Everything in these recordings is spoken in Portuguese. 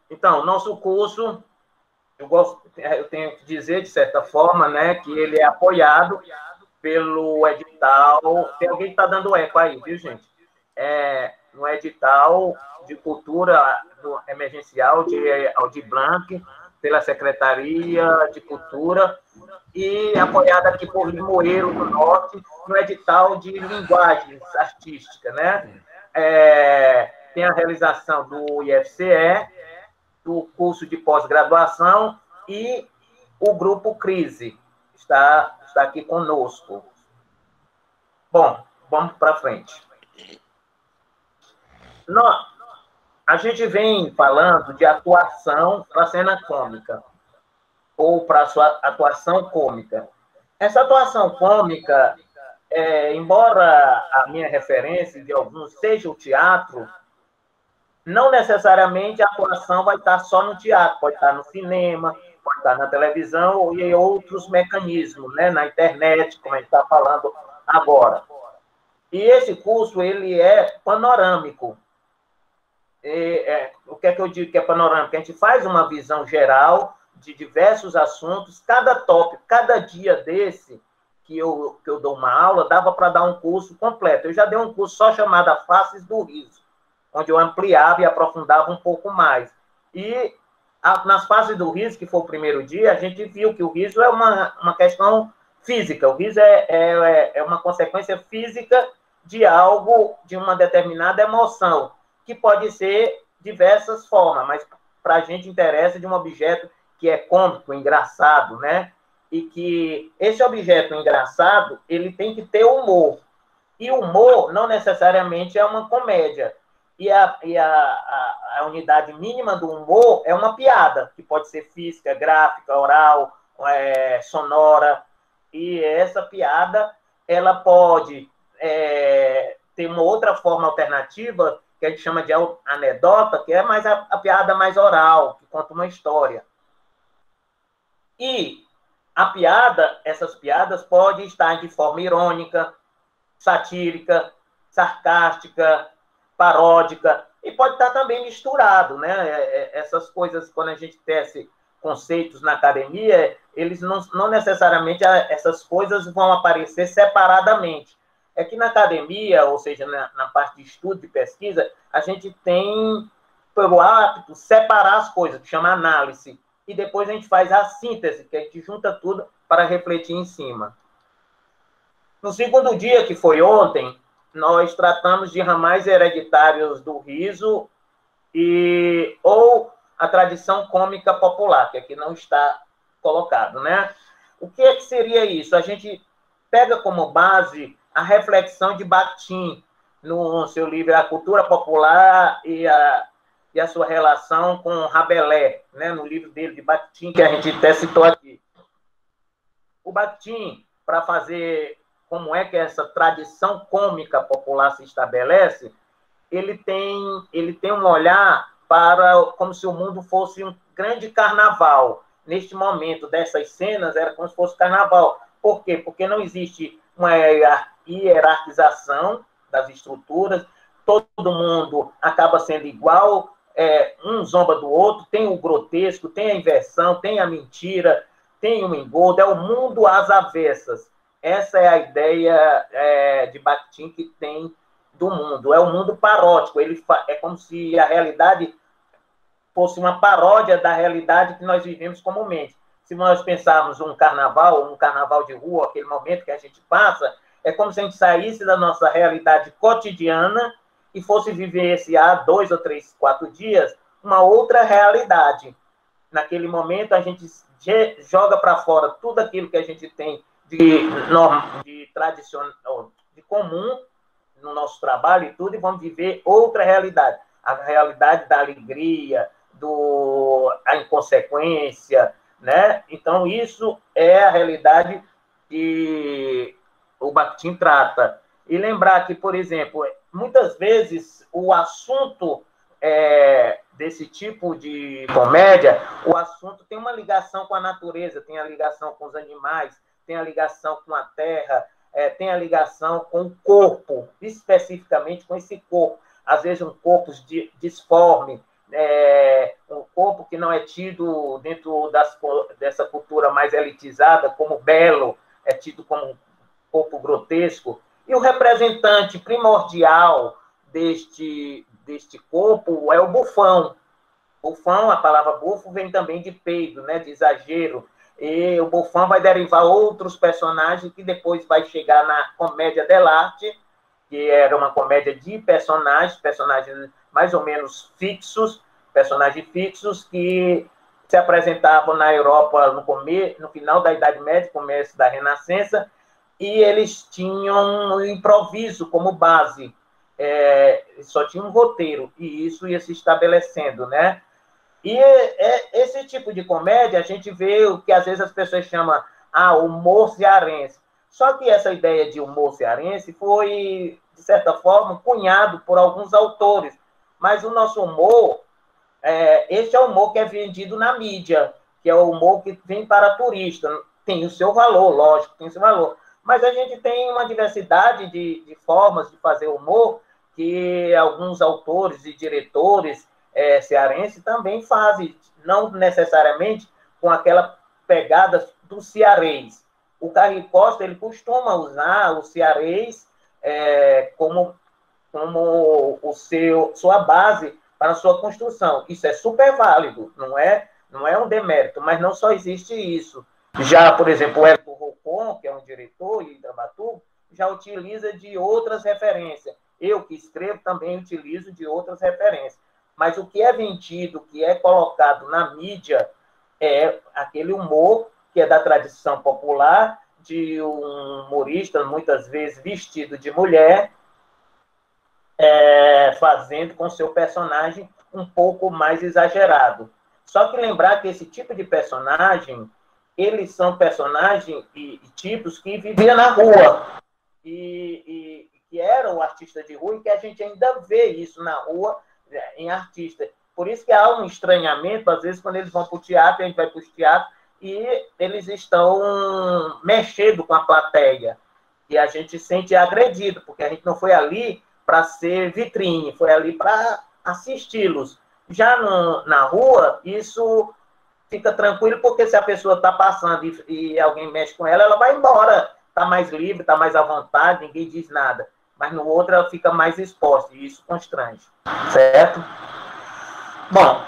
Então, nosso curso, eu tenho que dizer, de certa forma, né, que ele é apoiado pelo edital. Tem alguém que está dando eco aí, viu, gente? No edital de cultura emergencial de Aldir Blanc, pela Secretaria de Cultura, e apoiada aqui por Limoeiro do Norte, no edital de linguagens artísticas, né? Tem a realização do IFCE, do curso de pós-graduação, e o grupo Crise está aqui conosco. Bom, vamos para frente. A gente vem falando de atuação para a cena cômica, ou para a sua atuação cômica. Essa atuação cômica, embora a minha referência de alguns seja o teatro, não necessariamente a atuação vai estar só no teatro, pode estar no cinema, pode estar na televisão e em outros mecanismos, né? Na internet, como a gente está falando agora. E esse curso, ele é panorâmico. O que é que eu digo que é panorâmico? A gente faz uma visão geral de diversos assuntos, cada tópico, cada dia desse que eu dou uma aula, dava para dar um curso completo. Eu já dei um curso só chamado Faces do Riso, onde eu ampliava e aprofundava um pouco mais. E nas fases do riso, que foi o primeiro dia, a gente viu que o riso é uma questão física. O riso é uma consequência física de algo, de uma determinada emoção, que pode ser diversas formas, mas para a gente interessa de um objeto que é cômico, engraçado, né? E que esse objeto engraçado, ele tem que ter humor. E humor não necessariamente é uma comédia. E a unidade mínima do humor é uma piada, que pode ser física, gráfica, oral, sonora. E essa piada, ela pode ter uma outra forma alternativa, que a gente chama de anedota, que é mais a piada mais oral, que conta uma história. E essas piadas podem estar de forma irônica, satírica, sarcástica, paródica, e pode estar também misturado, né? Essas coisas, quando a gente tece conceitos na academia, eles não necessariamente essas coisas vão aparecer separadamente. É que na academia, ou seja, na parte de estudo, de pesquisa, a gente tem pelo hábito separar as coisas, que chama análise, e depois a gente faz a síntese, que a gente junta tudo para refletir em cima. No segundo dia, que foi ontem, nós tratamos de ramais hereditários do riso ou a tradição cômica popular, que aqui não está colocado, né? O que é que seria isso? A gente pega como base a reflexão de Bakhtin no seu livro A Cultura Popular e a sua relação com Rabelais, né? No livro dele de Bakhtin, que a gente até citou aqui. O Bakhtin, para fazer como é que essa tradição cômica popular se estabelece, ele tem um olhar para como se o mundo fosse um grande carnaval. Neste momento dessas cenas, era como se fosse carnaval. Por quê? Porque não existe uma hierarquização das estruturas, todo mundo acaba sendo igual, um zomba do outro, tem o grotesco, tem a inversão, tem a mentira, tem o engodo, é o mundo às avessas. Essa é a ideia de Bakhtin que tem do mundo. É um mundo paródico. É como se a realidade fosse uma paródia da realidade que nós vivemos comumente. Se nós pensarmos um carnaval de rua, aquele momento que a gente passa, é como se a gente saísse da nossa realidade cotidiana e fosse viver há 2 ou 3, 4 dias uma outra realidade. Naquele momento, a gente joga para fora tudo aquilo que a gente tem de tradicional, de comum no nosso trabalho e tudo, e vamos viver outra realidade. A realidade da alegria, a inconsequência, né? Então, isso é a realidade que o Bakhtin trata. E lembrar que, por exemplo, muitas vezes o assunto desse tipo de comédia, o assunto tem uma ligação com a natureza, tem a ligação com os animais, tem a ligação com a terra, tem a ligação com o corpo, especificamente com esse corpo. Às vezes um corpo disforme, um corpo que não é tido dentro dessa cultura mais elitizada como belo, é tido como um corpo grotesco. E o representante primordial deste corpo é o bufão. Bufão, a palavra bufo vem também de peido, né, de exagero. E o bufão vai derivar outros personagens que depois vai chegar na comédia dell'arte, que era uma comédia de personagens mais ou menos fixos, personagens fixos que se apresentavam na Europa no final da Idade Média, começo da Renascença, e eles tinham um improviso como base, só tinha um roteiro, e isso ia se estabelecendo, né? E esse tipo de comédia, a gente vê o que às vezes as pessoas chamam humor cearense. Só que essa ideia de humor cearense foi, de certa forma, cunhado por alguns autores. Mas o nosso humor, este é o humor que é vendido na mídia, que é o humor que vem para turista. Tem o seu valor, lógico, tem o seu valor. Mas a gente tem uma diversidade de formas de fazer humor que alguns autores e diretores cearense também fazem, não necessariamente com aquela pegada do cearês. O Carlos Costa ele costuma usar o cearês como sua base para a sua construção. Isso é super válido, não é um demérito, mas não só existe isso. Já, por exemplo, o Hélio Rocon, que é um diretor e dramaturgo, já utiliza de outras referências. Eu, que escrevo, também utilizo de outras referências. Mas o que é vendido, o que é colocado na mídia, é aquele humor que é da tradição popular, de um humorista, muitas vezes vestido de mulher, fazendo com seu personagem um pouco mais exagerado. Só que lembrar que esse tipo de personagem, eles são personagens e tipos que viviam na rua, e que eram artistas de rua, e que a gente ainda vê isso na rua, em artista. Por isso que há um estranhamento, às vezes, quando eles vão para o teatro, a gente vai para o teatro, e eles estão mexendo com a plateia. E a gente se sente agredido, porque a gente não foi ali para ser vitrine, foi ali para assisti-los. Já na rua, isso fica tranquilo, porque se a pessoa está passando e alguém mexe com ela, ela vai embora, está mais livre, está mais à vontade, ninguém diz nada. Mas no outro ela fica mais exposta, e isso constrange. Certo? Bom,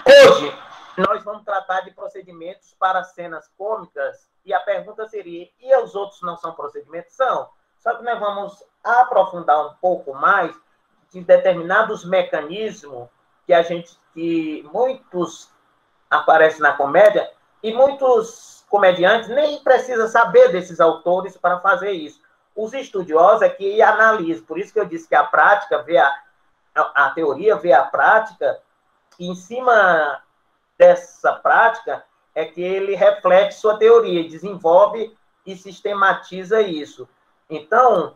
hoje nós vamos tratar de procedimentos para cenas cômicas, e a pergunta seria, e os outros não são procedimentos? São. Só que nós vamos aprofundar um pouco mais de determinados mecanismos que muitos aparecem na comédia, e muitos comediantes nem precisam saber desses autores para fazer isso. Os estudiosos é que analisam. Por isso que eu disse que a prática vê a teoria vê a prática, e em cima dessa prática é que ele reflete sua teoria, desenvolve e sistematiza isso. Então,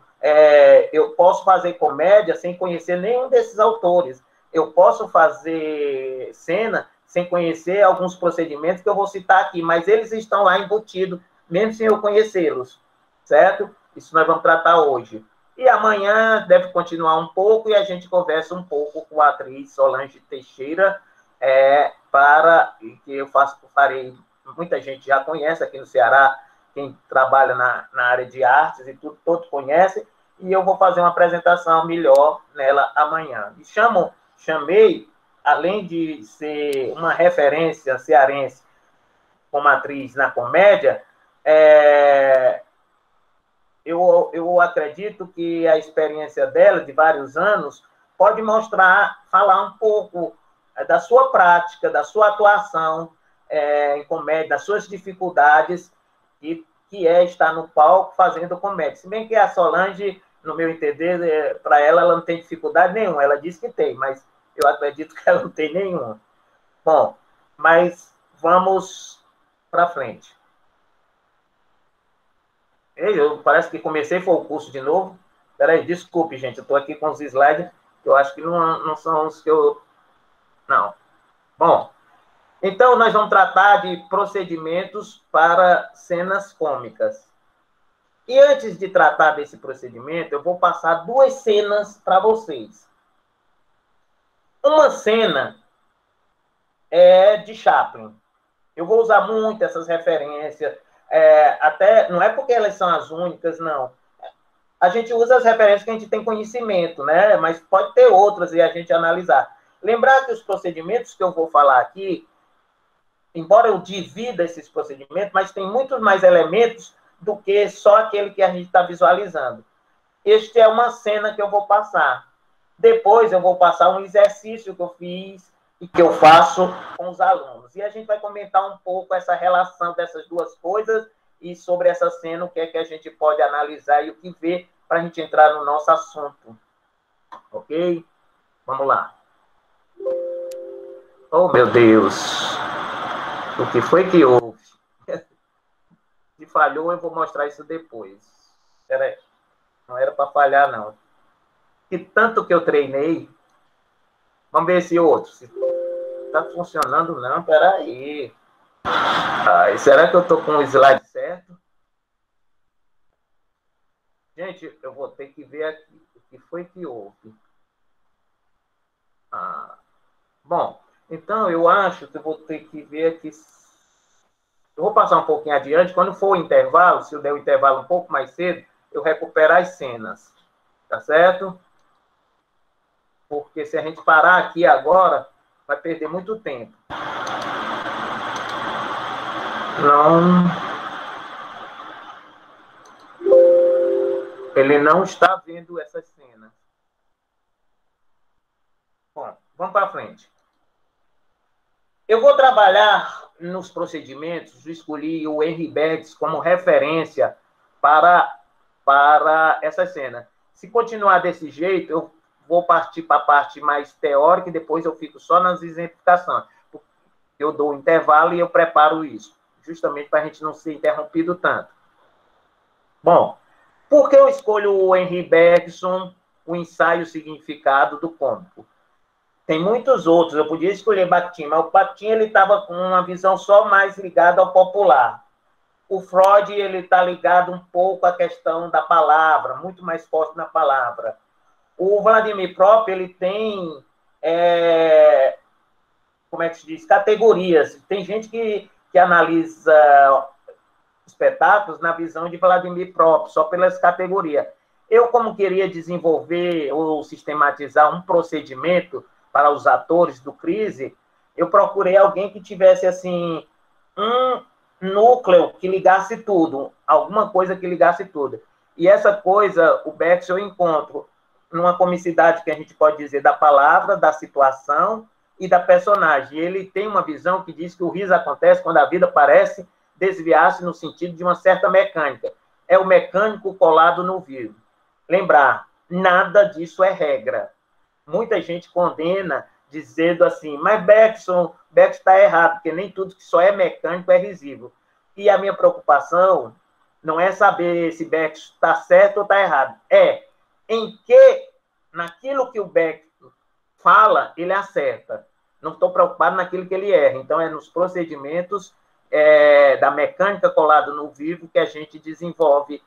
eu posso fazer comédia sem conhecer nenhum desses autores. Eu posso fazer cena sem conhecer alguns procedimentos que eu vou citar aqui, mas eles estão lá embutidos, mesmo sem eu conhecê-los, certo? Isso nós vamos tratar hoje. E amanhã deve continuar um pouco e a gente conversa um pouco com a atriz Solange Teixeira, que eu farei, muita gente já conhece aqui no Ceará, quem trabalha na área de artes e tudo, todos conhecem, e eu vou fazer uma apresentação melhor nela amanhã. E chamei, além de ser uma referência cearense como atriz na comédia, eu acredito que a experiência dela, de vários anos, pode falar um pouco da sua prática, da sua atuação em comédia, das suas dificuldades, e que estar no palco fazendo comédia. Se bem que a Solange, no meu entender, para ela não tem dificuldade nenhuma. Ela diz que tem, mas eu acredito que ela não tem nenhuma. Bom, mas vamos para frente. Parece que comecei, foi o curso de novo. Peraí, desculpe, gente, eu estou aqui com os slides, que eu acho que não são os que eu... Não. Bom, então nós vamos tratar de procedimentos para cenas cômicas. E antes de tratar desse procedimento, eu vou passar duas cenas para vocês. Uma cena é de Chaplin. Eu vou usar muito essas referências, até não é porque elas são as únicas, não. A gente usa as referências que a gente tem conhecimento, né? Mas pode ter outras e a gente analisar. Lembrar que os procedimentos que eu vou falar aqui, embora eu divida esses procedimentos, mas tem muitos mais elementos do que só aquele que a gente está visualizando. Este é uma cena que eu vou passar. Depois eu vou passar um exercício que eu fiz e que eu faço com os alunos. E a gente vai comentar um pouco essa relação dessas duas coisas e sobre essa cena, o que é que a gente pode analisar e o que ver para a gente entrar no nosso assunto. Ok? Vamos lá. Oh, meu Deus! O que foi que houve? Se falhou, eu vou mostrar isso depois. Peraí. Não era para falhar, não. E tanto que eu treinei. Vamos ver esse outro. Se está funcionando, não. Peraí. Será que eu estou com o slide certo? Gente, eu vou ter que ver aqui. O que foi que houve? Bom, então eu acho que eu vou ter que ver aqui. Eu vou passar um pouquinho adiante. Quando for o intervalo, se eu der o intervalo um pouco mais cedo, eu recupero as cenas. Tá certo? Porque se a gente parar aqui agora, vai perder muito tempo. Não. Ele não está vendo essa cena. Bom, vamos para frente. Eu vou trabalhar nos procedimentos, eu escolhi o Henri Bergson como referência para essa cena. Se continuar desse jeito, eu vou partir para a parte mais teórica e depois eu fico só nas exemplificações. Eu dou um intervalo e eu preparo isso, justamente para a gente não ser interrompido tanto. Bom, por que eu escolho o Henri Bergson, o ensaio significado do cômico? Tem muitos outros, eu podia escolher Bakhtin, mas o Bakhtin ele estava com uma visão só mais ligada ao popular. O Freud ele está ligado um pouco à questão da palavra, muito mais forte na palavra. O Vladimir Prop ele tem, como é que se diz, categorias. Tem gente que analisa espetáculos na visão de Vladimir Prop, só pelas categorias. Eu, como queria desenvolver ou sistematizar um procedimento para os atores do Crise, eu procurei alguém que tivesse, assim, um núcleo que ligasse tudo, alguma coisa que ligasse tudo. E essa coisa, o Bergson, eu encontro numa comicidade que a gente pode dizer da palavra, da situação e da personagem. E ele tem uma visão que diz que o riso acontece quando a vida parece desviar-se no sentido de uma certa mecânica. É o mecânico colado no vivo. Lembrar, nada disso é regra. Muita gente condena dizendo assim, mas Bergson está errado, porque nem tudo que só é mecânico é risível. E a minha preocupação não é saber se Bergson está certo ou está errado. É em que, naquilo que o Bergson fala, ele acerta. Não estou preocupado naquilo que ele erra. Então, é nos procedimentos da mecânica colada no vivo que a gente desenvolve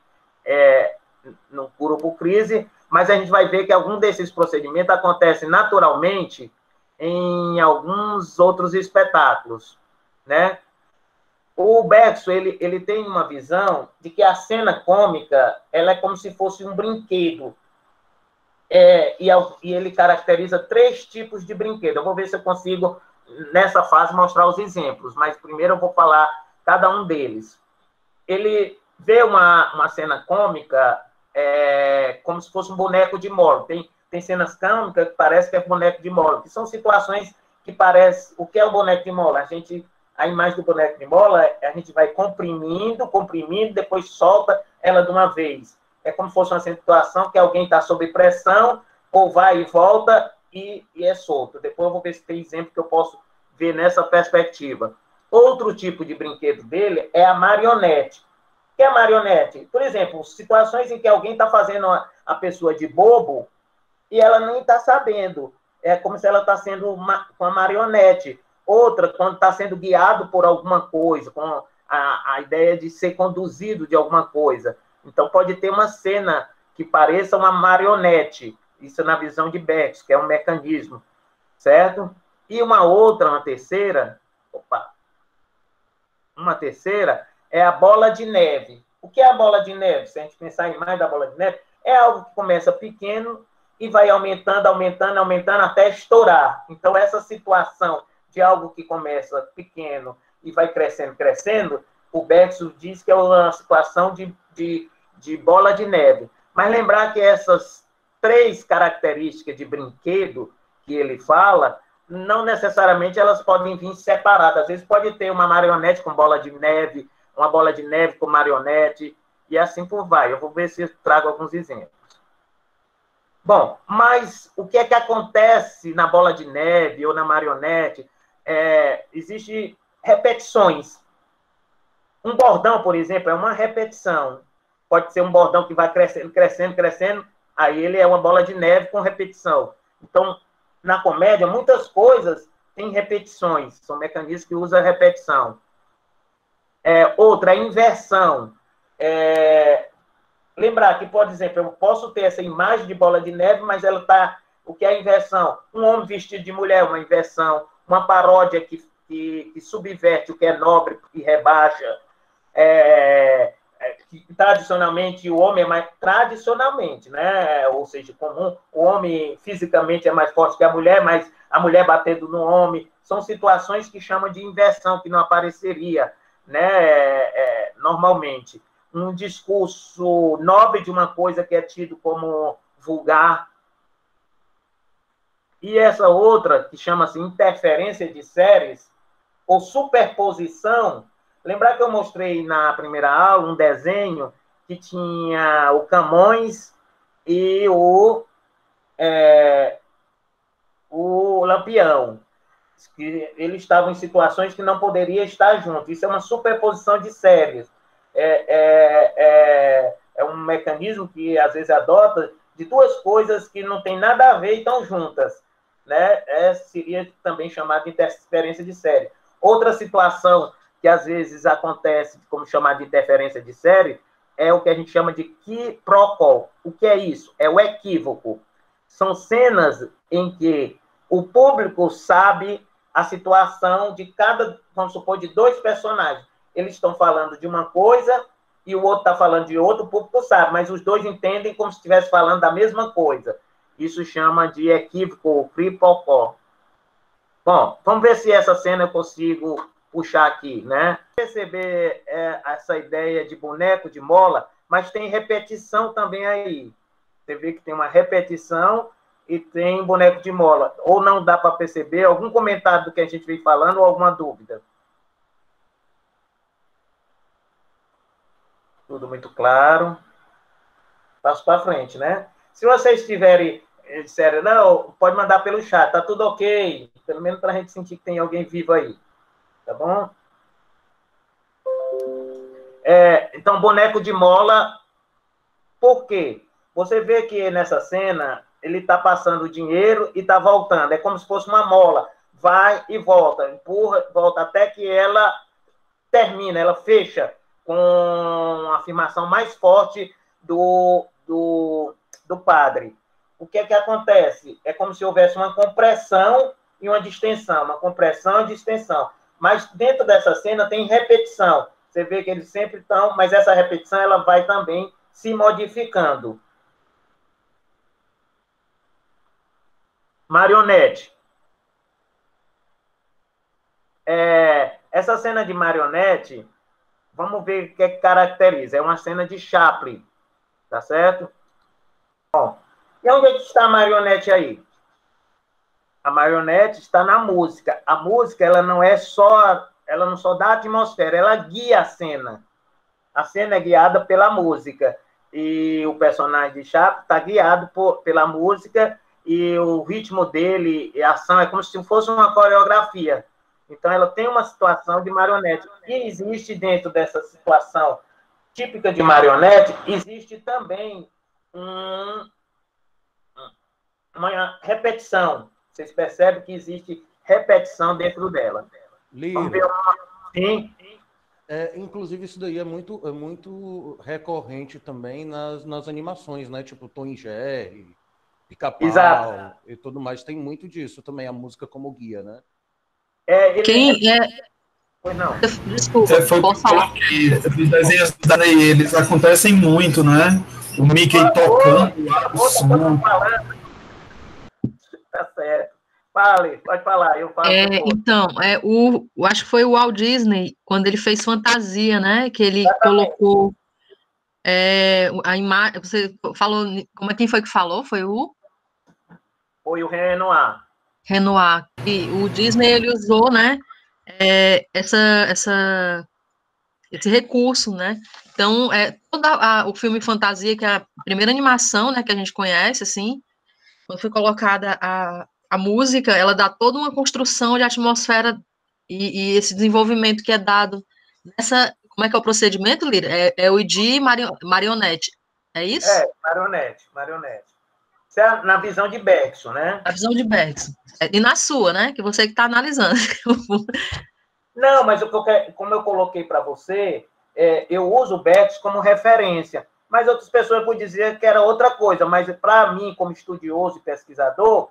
no grupo Crise, mas a gente vai ver que algum desses procedimentos acontece naturalmente em alguns outros espetáculos, né? O Bergson, ele tem uma visão de que a cena cômica ela é como se fosse um brinquedo. E ele caracteriza 3 tipos de brinquedo. Eu vou ver se eu consigo, nessa fase, mostrar os exemplos, mas primeiro eu vou falar cada um deles. Ele vê uma cena cômica como se fosse um boneco de molo. Tem cenas cômicas que parece que é boneco de molo, que são situações que parecem... O que é o boneco de molo? A imagem do boneco de mola, a gente vai comprimindo, depois solta ela de uma vez. É como se fosse uma situação que alguém está sob pressão, ou vai e volta, e é solto. Depois eu vou ver se tem exemplo que eu posso ver nessa perspectiva. Outro tipo de brinquedo dele é a marionete. O que é a marionete? Por exemplo, situações em que alguém está fazendo a pessoa de bobo e ela nem está sabendo. É como se ela está sendo uma marionete. Outra, quando está sendo guiado por alguma coisa, com a ideia de ser conduzido de alguma coisa. Então, pode ter uma cena que pareça uma marionete. Isso na visão de Bergson, que é um mecanismo. certo? E uma terceira, uma terceira é a bola de neve. O que é a bola de neve? Se a gente pensar em mais da bola de neve, é algo que começa pequeno e vai aumentando, aumentando, aumentando até estourar. Então, essa situação de algo que começa pequeno e vai crescendo, crescendo, o Bergson diz que é uma situação de bola de neve. Mas lembrar que essas 3 características de brinquedo que ele fala, não necessariamente elas podem vir separadas. Às vezes pode ter uma marionete com bola de neve, uma bola de neve com marionete, e assim por vai. Eu vou ver se eu trago alguns exemplos. Bom, mas o que é que acontece na bola de neve ou na marionete? Existem repetições. Um bordão, por exemplo, é uma repetição. Pode ser um bordão que vai crescendo, crescendo, crescendo, aí ele é uma bola de neve com repetição. Então, na comédia, muitas coisas têm repetições, são mecanismos que usam repetição. Outra, a inversão. Lembrar que, por exemplo, eu posso ter essa imagem de bola de neve, mas ela está... O que é a inversão? Um homem vestido de mulher, uma inversão. Uma paródia que subverte o que é nobre e rebaixa. Que, tradicionalmente, o homem é mais... Tradicionalmente, né? Ou seja, comum, o homem fisicamente é mais forte que a mulher, mas a mulher batendo no homem. São situações que chamam de inversão, que não apareceria, né? Normalmente. Um discurso nobre de uma coisa que é tido como vulgar. E essa outra, que chama-se interferência de séries, ou superposição. Lembrar que eu mostrei na primeira aula um desenho que tinha o Camões e o Lampião. Que eles estavam em situações que não poderiam estar juntos. Isso é uma superposição de séries. É um mecanismo que às vezes adota de 2 coisas que não tem nada a ver e estão juntas, né? Seria também chamado de interferência de série. Outra situação que às vezes acontece, como chamar de interferência de série, é o que a gente chama de quiproquo. O que é isso? É o equívoco. São cenas em que o público sabe a situação de cada, vamos supor, de 2 personagens. Eles estão falando de uma coisa e o outro está falando de outra, o público sabe, mas os 2 entendem como se estivesse falando da mesma coisa. Isso chama de equívoco, quiproquo. Bom, vamos ver se essa cena eu consigo puxar aqui, né? Perceber essa ideia de boneco, de mola, mas tem repetição também aí. Você vê que tem uma repetição e tem boneco de mola. Ou não dá para perceber? Algum comentário do que a gente vem falando ou alguma dúvida? Tudo muito claro. Passo para frente, né? Se vocês tiverem, disserem, não, pode mandar pelo chat, tá tudo ok. Pelo menos para a gente sentir que tem alguém vivo aí. Tá bom? Então, boneco de mola, por quê? Você vê que nessa cena ele está passando o dinheiro e está voltando. É como se fosse uma mola. Vai e volta, empurra, volta, até que ela termina, ela fecha com a afirmação mais forte do padre. O que é que acontece? É como se houvesse uma compressão e uma distensão, uma compressão e distensão. Mas dentro dessa cena tem repetição. Você vê que eles sempre estão, mas essa repetição ela vai também se modificando. Marionete. Essa cena de marionete, vamos ver o que é que caracteriza. É uma cena de Chaplin, tá certo? Bom, e onde é que está a marionete aí? A marionete está na música. A música, ela não só dá a atmosfera, ela guia a cena. A cena é guiada pela música. E o personagem de Chaplin está guiado pela música e o ritmo dele e a ação é como se fosse uma coreografia. Então, ela tem uma situação de marionete. E existe dentro dessa situação típica de marionete, existe também uma repetição. Vocês percebem que existe repetição dentro dela. Lira. Vamos ver uma... Sim. Inclusive, isso daí é muito recorrente também nas animações, né? Tipo Tom e Jerry. Exato. Pica-Pau e tudo mais, tem muito disso também, a música como guia, né? Pois não. Desculpa, Foi o que posso eu falar? coloquei. Os desenhos da Disney, eles acontecem muito, né? O Mickey tocando lá o som. Tá certo. Fale, pode falar, eu falo depois. Então, acho que foi o Walt Disney, quando ele fez Fantasia, né? Que ele colocou a imagem. Você falou. Quem foi que falou? Foi o Foi o Renoir. Renoir. E o Disney ele usou, né? Esse recurso, né? Então, o filme Fantasia, que é a primeira animação, né, que a gente conhece, assim, quando foi colocada a música, ela dá toda uma construção de atmosfera e esse desenvolvimento que é dado nessa... Como é que é o procedimento, Lira? É o de marionete, é isso? Marionete. Isso é na visão de Bergson, né? A visão de Bergson. E na sua, né? Que você que está analisando. Não, mas como eu coloquei para você, eu uso o Bergson como referência, mas outras pessoas podem dizer que era outra coisa, mas para mim, como estudioso e pesquisador,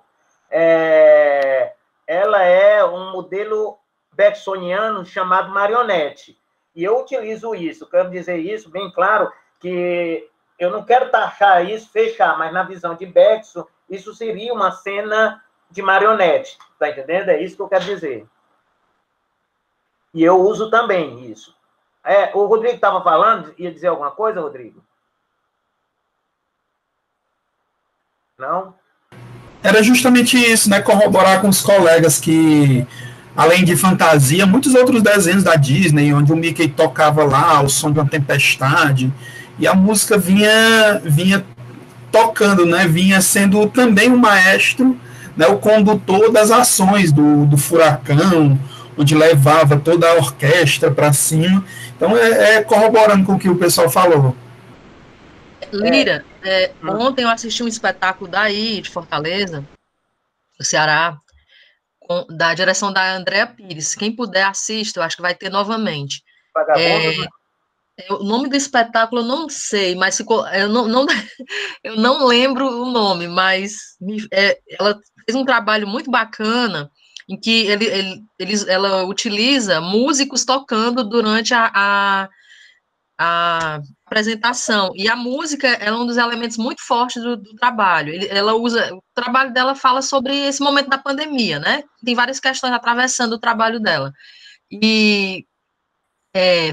ela é um modelo bergsoniano chamado marionete. E eu utilizo isso, quero dizer isso bem claro, que eu não quero taxar isso, fechar, mas na visão de Bergson, isso seria uma cena de marionete, tá entendendo? É isso que eu quero dizer. E eu uso também isso. O Rodrigo estava falando, ia dizer alguma coisa, Rodrigo? Não? Era justamente isso, né? Corroborar com os colegas que, além de Fantasia, muitos outros desenhos da Disney, onde o Mickey tocava lá o som de uma tempestade, e a música vinha tocando, né? Vinha sendo também o maestro, né? O condutor das ações do furacão, onde levava toda a orquestra para cima. Então, corroborando com o que o pessoal falou. Lira, ontem eu assisti um espetáculo daí, de Fortaleza, do Ceará, da direção da Andréa Pires. Quem puder, assista, eu acho que vai ter novamente. O nome do espetáculo eu não sei, mas eu não lembro o nome, mas ela fez um trabalho muito bacana em que ela utiliza músicos tocando durante a apresentação, e a música é um dos elementos muito fortes do trabalho. O trabalho dela fala sobre esse momento da pandemia, né? Tem várias questões atravessando o trabalho dela. E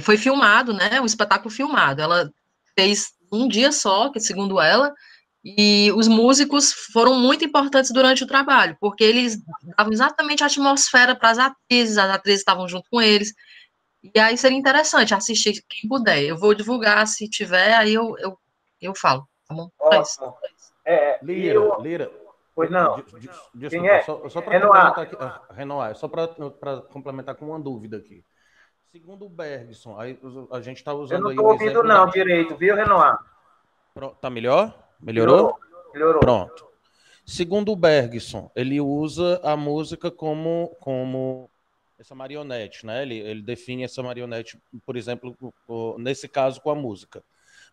foi filmado, né? Um espetáculo filmado. Ela fez um dia só, que segundo ela, e os músicos foram muito importantes durante o trabalho, porque eles davam exatamente a atmosfera para as atrizes estavam junto com eles. E aí seria interessante assistir quem puder. Eu vou divulgar, se tiver, aí eu falo, tá bom? Ótimo. Lira. Pois não. Desculpa, só para complementar aqui, Renoir, só para complementar com uma dúvida aqui. Segundo o Bergson, a gente está usando aí. Eu não estou ouvindo não direito, viu, Renoir? Tá melhor? Melhorou? Melhorou. Pronto. Segundo o Bergson, ele usa a música como essa marionete, né? Ele define essa marionete, por exemplo, nesse caso com a música.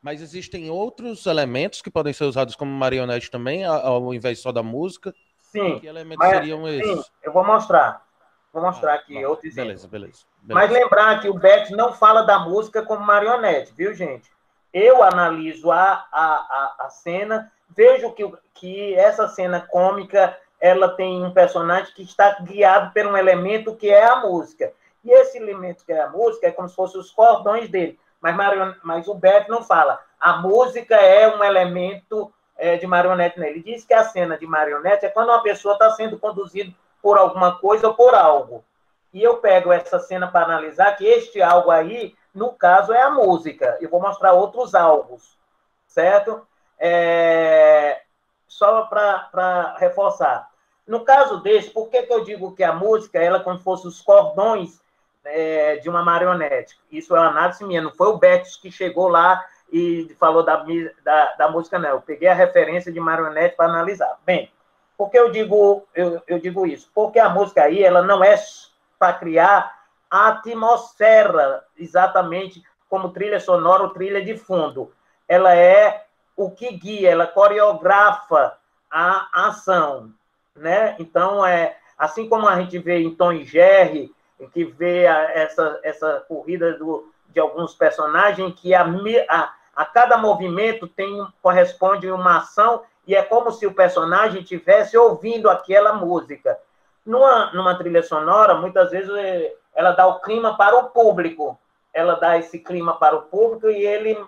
Mas existem outros elementos que podem ser usados como marionete também, ao invés só da música? Sim. Que elementos seriam esses? Sim, eu vou mostrar. Vou mostrar aqui outro exemplo. Beleza. Mas lembrar que o Beck não fala da música como marionete, viu, gente? Eu analiso a cena, vejo que essa cena cômica ela tem um personagem que está guiado por um elemento que é a música. E esse elemento que é a música é como se fossem os cordões dele. Mas o Beck não fala. A música é um elemento de marionete nele. Ele diz que a cena de marionete é quando uma pessoa está sendo conduzida por alguma coisa ou por algo. E eu pego essa cena para analisar que este algo aí, no caso, é a música. Eu vou mostrar outros algos, certo? Só para reforçar. No caso desse, por que eu digo que a música ela é como se fosse os cordões de uma marionete? Isso é uma análise minha, não foi o Betis que chegou lá e falou da música, não. Eu peguei a referência de marionete para analisar. Bem, por que eu digo isso? Porque a música aí ela não é para criar a atmosfera, exatamente como trilha sonora ou trilha de fundo. Ela é o que guia, ela coreografa a ação, né? Então, assim como a gente vê em Tom e Jerry, que vê essa corrida de alguns personagens, que a cada movimento corresponde uma ação, e é como se o personagem estivesse ouvindo aquela música. Numa trilha sonora, muitas vezes ela dá o clima para o público, ela dá esse clima para o público e ele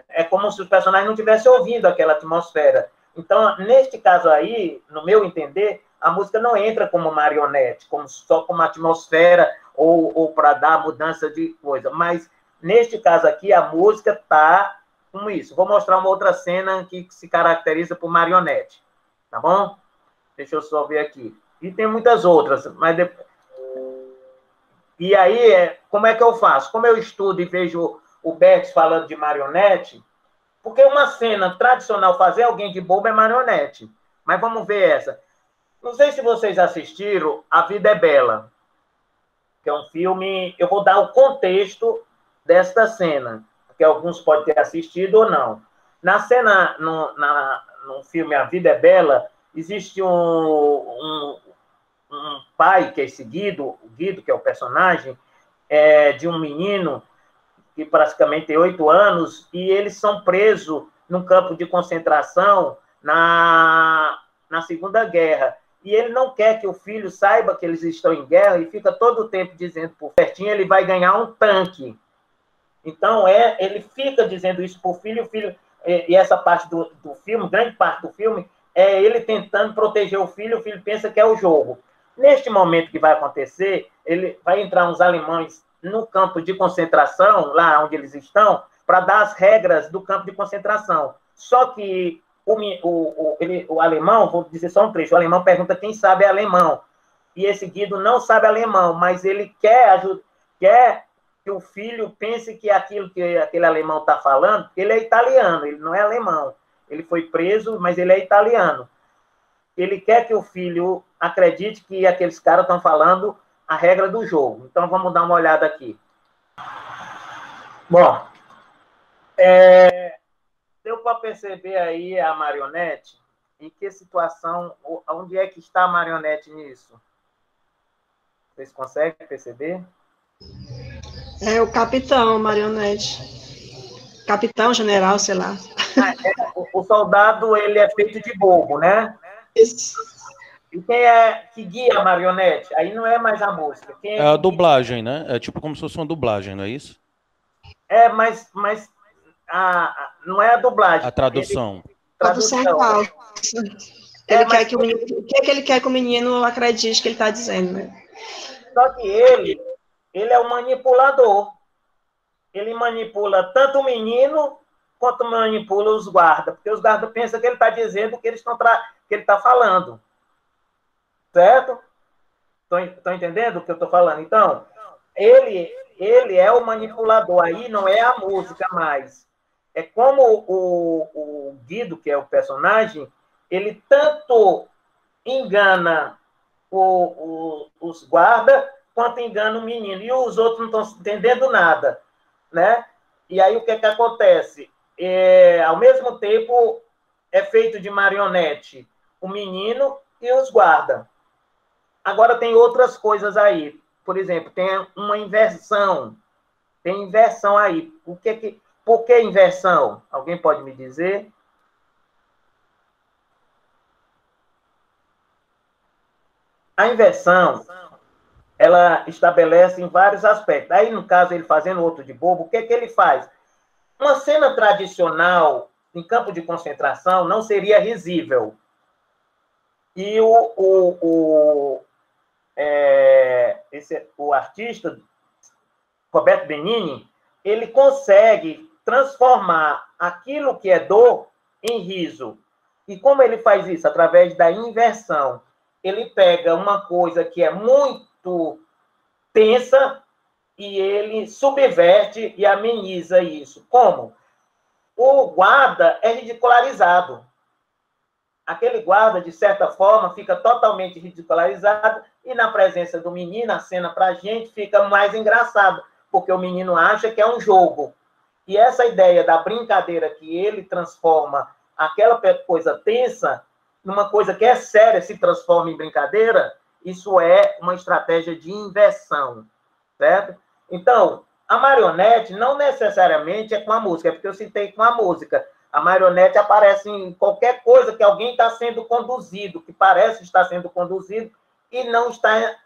é como se o personagem não estivesse ouvindo aquela atmosfera. Então, neste caso aí, no meu entender, a música não entra como marionete, só como atmosfera ou para dar mudança de coisa, mas neste caso aqui, a música está como isso. Vou mostrar uma outra cena que se caracteriza por marionete, tá bom? Deixa eu só ver aqui. E tem muitas outras, mas depois... E aí, como é que eu faço? Como eu estudo e vejo o Bergs falando de marionete, porque uma cena tradicional, fazer alguém de bobo é marionete. Mas vamos ver essa. Não sei se vocês assistiram A Vida é Bela, que é um filme... Eu vou dar o contexto desta cena, porque alguns podem ter assistido ou não. Na cena, no filme A Vida é Bela, existe um pai, que é esse Guido, que é o personagem, de um menino que praticamente tem 8 anos, e eles são presos num campo de concentração na Segunda Guerra. E ele não quer que o filho saiba que eles estão em guerra e fica todo o tempo dizendo por pertinho, ele vai ganhar um tanque. Então, ele fica dizendo isso para o filho, e essa parte do filme, grande parte do filme, é ele tentando proteger o filho pensa que é o jogo. Neste momento que vai acontecer, ele vai entrar uns alemães no campo de concentração, lá onde eles estão, para dar as regras do campo de concentração. Só que o alemão, vou dizer só um trecho, o alemão pergunta quem sabe alemão. E esse Guido não sabe alemão, mas ele quer que o filho pense que aquilo que aquele alemão está falando, ele é italiano, ele não é alemão. Ele foi preso, mas ele é italiano. Ele quer que o filho acredite que aqueles caras estão falando a regra do jogo. Então, vamos dar uma olhada aqui. Bom, deu para perceber aí a marionete? Em que situação, onde é que está a marionete nisso? Vocês conseguem perceber? É o capitão, marionete. Capitão, general, sei lá. O soldado, ele é feito de bobo, né? Isso. E quem é que guia a marionete? Aí não é mais a música. Quem é a dublagem, né? É tipo como se fosse uma dublagem, não é isso? Mas não é a dublagem. A tradução. Tradução falsa. Ele quer que o menino, o que é que ele quer que o menino acredite que ele está dizendo, né? Só que ele é o manipulador. Ele manipula tanto o menino quanto manipula os guardas, porque os guardas pensam que ele está dizendo o que ele está falando. Certo? Estão entendendo o que eu estou falando? Então, ele é o manipulador, aí não é a música mais. É como o Guido, que é o personagem, ele tanto engana os guardas, quanto engana o menino. E os outros não estão entendendo nada, né? E aí o que acontece? Ao mesmo tempo, é feito de marionete o menino e os guardas. Agora tem outras coisas aí. Por exemplo, tem uma inversão. Tem inversão aí. Por que inversão? Alguém pode me dizer? A inversão, ela estabelece em vários aspectos. Aí, no caso, ele fazendo outro de bobo, o que ele faz? Uma cena tradicional em campo de concentração não seria risível. E o artista, Roberto Benigni, ele consegue transformar aquilo que é dor em riso. E como ele faz isso? Através da inversão. Ele pega uma coisa que é muito tensa e ele subverte e ameniza isso. Como? O guarda é ridicularizado. Aquele guarda, de certa forma, fica totalmente ridicularizado e na presença do menino, a cena para a gente fica mais engraçado, porque o menino acha que é um jogo. E essa ideia da brincadeira que ele transforma aquela coisa tensa numa coisa que é séria se transforma em brincadeira, isso é uma estratégia de inversão, certo? Então, a marionete não necessariamente é com a música, é porque eu citei com a música. A marionete aparece em qualquer coisa que alguém está sendo conduzido, que parece estar sendo conduzido e não está,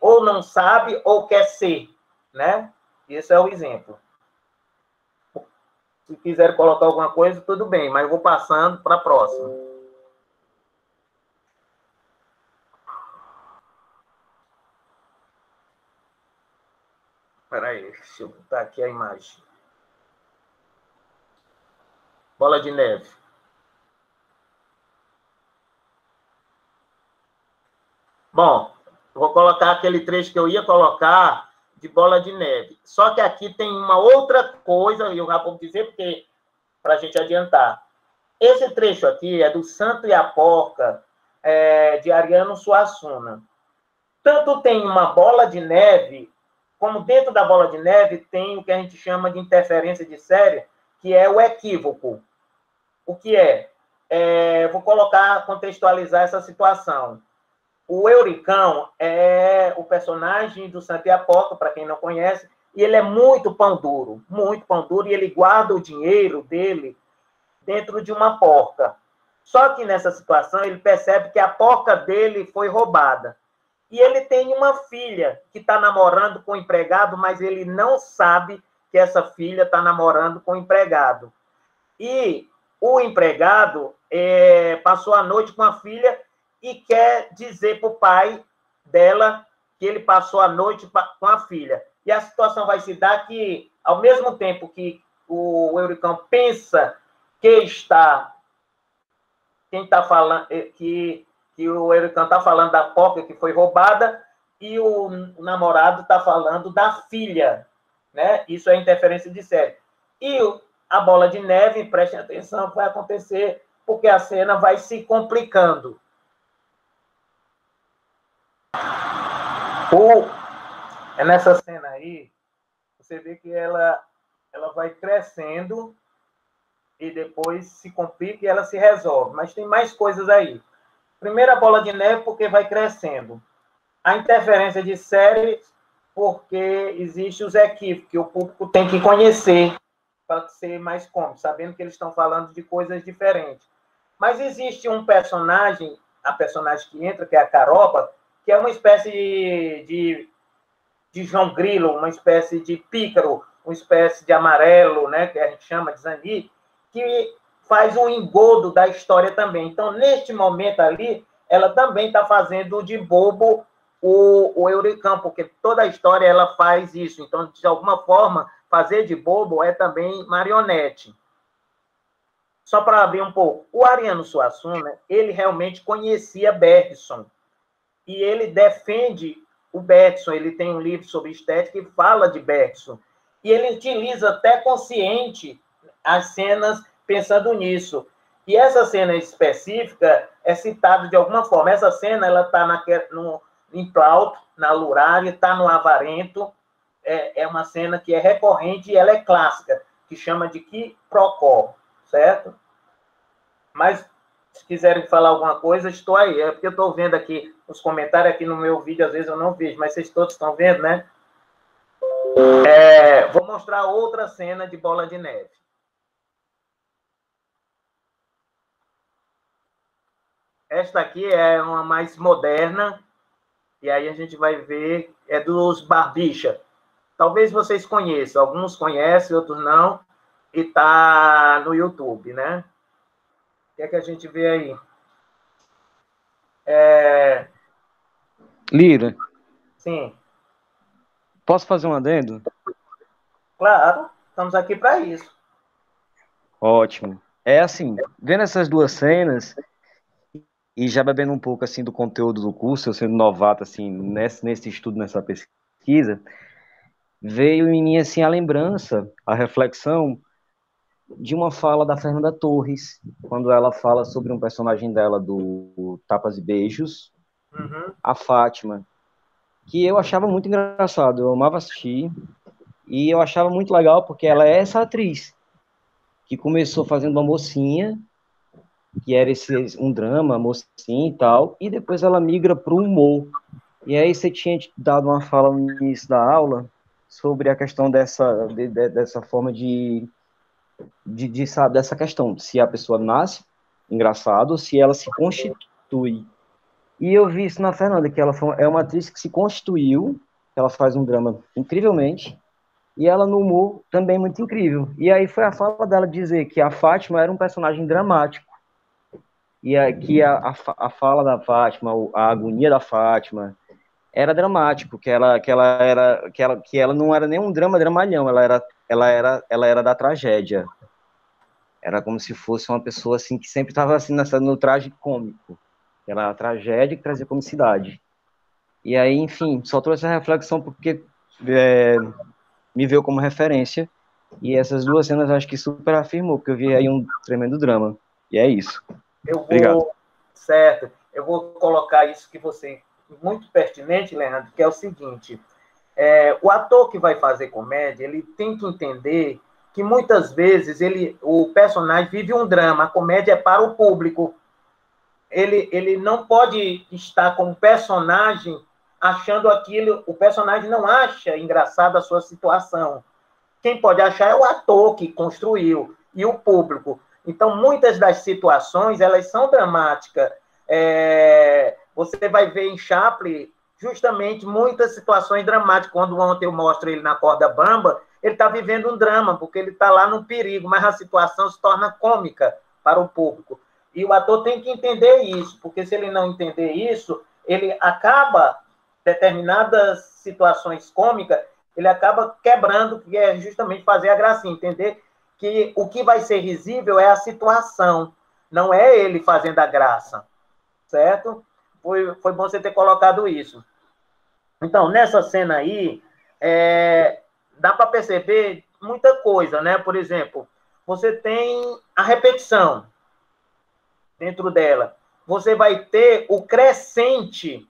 ou não sabe, ou quer ser, né? Esse é o exemplo. Se quiser colocar alguma coisa, tudo bem, mas eu vou passando para a próxima. Espera aí, deixa eu botar aqui a imagem. Bola de neve. Bom, vou colocar aquele trecho que eu ia colocar de Bola de Neve. Só que aqui tem uma outra coisa, e eu já vou dizer porque para a gente adiantar. Esse trecho aqui é do Santo e a Porca, de Ariano Suassuna. Tanto tem uma bola de neve, como dentro da bola de neve tem o que a gente chama de interferência de série, que é o equívoco. O que é? Vou contextualizar essa situação. O Euricão é o personagem do Santo e a Porca, para quem não conhece, e ele é muito pão duro, e ele guarda o dinheiro dele dentro de uma porca. Só que nessa situação ele percebe que a porca dele foi roubada. E ele tem uma filha que está namorando com o empregado, mas ele não sabe que essa filha está namorando com o empregado. E o empregado passou a noite com a filha e quer dizer para o pai dela que ele passou a noite com a filha. E a situação vai se dar que, ao mesmo tempo que o Euricão pensa que o Euricão está falando da porca que foi roubada e o namorado está falando da filha, né? Isso é interferência de série. E a bola de neve, prestem atenção, vai acontecer porque a cena vai se complicando. É nessa cena aí, você vê que ela vai crescendo e depois se complica e ela se resolve. Mas tem mais coisas aí. Primeiro a bola de neve, porque vai crescendo. A interferência de série, porque existe os equívocos, que o público tem que conhecer para ser mais cômico, sabendo que eles estão falando de coisas diferentes. Mas existe um personagem, a personagem que entra, que é a Caropa, que é uma espécie de João Grilo, uma espécie de pícaro, uma espécie de amarelo, né, que a gente chama de Zani, que faz um engodo da história também. Então, neste momento ali, ela também está fazendo de bobo o Euricão, porque toda a história ela faz isso. Então, de alguma forma, fazer de bobo é também marionete. Só para abrir um pouco, o Ariano Suassuna, ele realmente conhecia Bergson. E ele defende o Bergson, ele tem um livro sobre estética e fala de Bergson. E ele utiliza até consciente as cenas pensando nisso. E essa cena específica é citada de alguma forma. Essa cena ela está em Plauto, na Lurária, está no Avarento. É uma cena que é recorrente e ela é clássica, que chama de quiprocó, certo? Mas, se quiserem falar alguma coisa, estou aí. É porque eu estou vendo aqui os comentários aqui no meu vídeo, às vezes eu não vejo, mas vocês todos estão vendo, né? Vou mostrar outra cena de Bola de Neve. Esta aqui é uma mais moderna, e aí a gente vai ver, é dos Barbicha. Talvez vocês conheçam, alguns conhecem, outros não, e está no YouTube, né? O que é que a gente vê aí? Lira. Sim. Posso fazer um adendo? Claro, estamos aqui para isso. Ótimo. É assim, vendo essas duas cenas e já bebendo um pouco assim do conteúdo do curso, eu sendo novato assim nesse estudo, nessa pesquisa, veio em mim assim a lembrança, a reflexão de uma fala da Fernanda Torres, quando ela fala sobre um personagem dela do Tapas e Beijos, a Fátima, que eu achava muito engraçado, eu amava assistir, e eu achava muito legal porque ela é essa atriz que começou fazendo uma mocinha que era um drama, mocinho e tal, e depois ela migra para o humor. E aí você tinha dado uma fala no início da aula sobre a questão dessa forma sabe, dessa questão, se a pessoa nasce engraçado ou se ela se constitui. E eu vi isso na Fernanda, que ela é uma atriz que se constituiu, ela faz um drama incrivelmente, e ela no humor também muito incrível. E aí foi a fala dela dizer que a Fátima era um personagem dramático, e que a fala da Fátima, a agonia da Fátima, era dramático, que ela não era nem um drama dramalhão, ela era da tragédia. Era como se fosse uma pessoa assim que sempre estava assim no traje cômico. Era a tragédia que trazia comicidade. E aí, enfim, só trouxe essa reflexão porque me veio como referência. E essas duas cenas acho que super afirmou, porque eu vi aí um tremendo drama. E é isso. Obrigado. Certo. Eu vou colocar isso que você... Muito pertinente, Leandro, que é o seguinte. O ator que vai fazer comédia, ele tem que entender que muitas vezes o personagem vive um drama. A comédia é para o público. Ele não pode estar como personagem achando aquilo... O personagem não acha engraçado a sua situação. Quem pode achar é o ator que construiu e o público. Então, muitas das situações, elas são dramáticas. Você vai ver em Chaplin, justamente, muitas situações dramáticas. Quando ontem eu mostro ele na corda bamba, ele está vivendo um drama, porque ele está lá no perigo, mas a situação se torna cômica para o público. E o ator tem que entender isso, porque se ele não entender isso, ele acaba, determinadas situações cômicas, ele acaba quebrando, que é justamente fazer a gracinha, entender que o que vai ser risível é a situação, não é ele fazendo a graça, certo? Foi bom você ter colocado isso. Então, nessa cena aí, dá para perceber muita coisa, né? Por exemplo, você tem a repetição dentro dela. Você vai ter o crescente,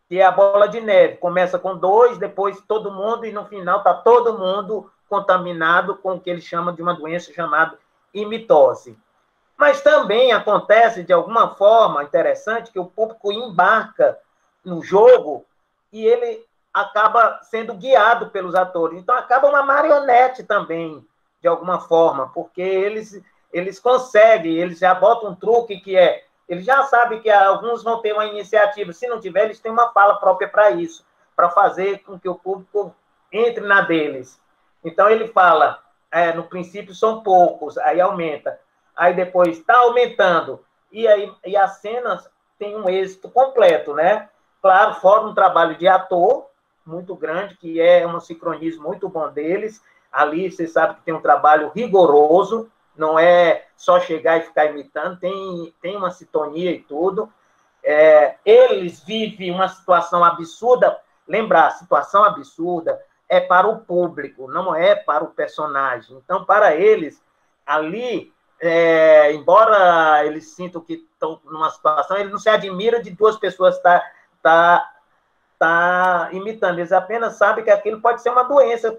que é a bola de neve. Começa com 2, depois todo mundo, e no final está todo mundo contaminado com o que ele chama de uma doença chamada imitose. Mas também acontece, de alguma forma interessante, que o público embarca no jogo e ele acaba sendo guiado pelos atores. Então, acaba uma marionete também, de alguma forma, porque eles conseguem, eles já botam um truque que é... Eles já sabem que alguns vão ter uma iniciativa. Se não tiver, eles têm uma fala própria para isso, para fazer com que o público entre na deles. Então, ele fala, no princípio são poucos, aí aumenta. Aí depois está aumentando. E as cenas têm um êxito completo, né? Claro, fora um trabalho de ator muito grande, que é um sincronismo muito bom deles. Ali, você sabe que tem um trabalho rigoroso, não é só chegar e ficar imitando, tem uma sintonia e tudo. Eles vivem uma situação absurda. Lembrar, a situação absurda é para o público, não é para o personagem. Então, para eles, ali, embora eles sintam que estão numa situação, eles não se admiram de duas pessoas tá imitando. Eles apenas sabem que aquilo pode ser uma doença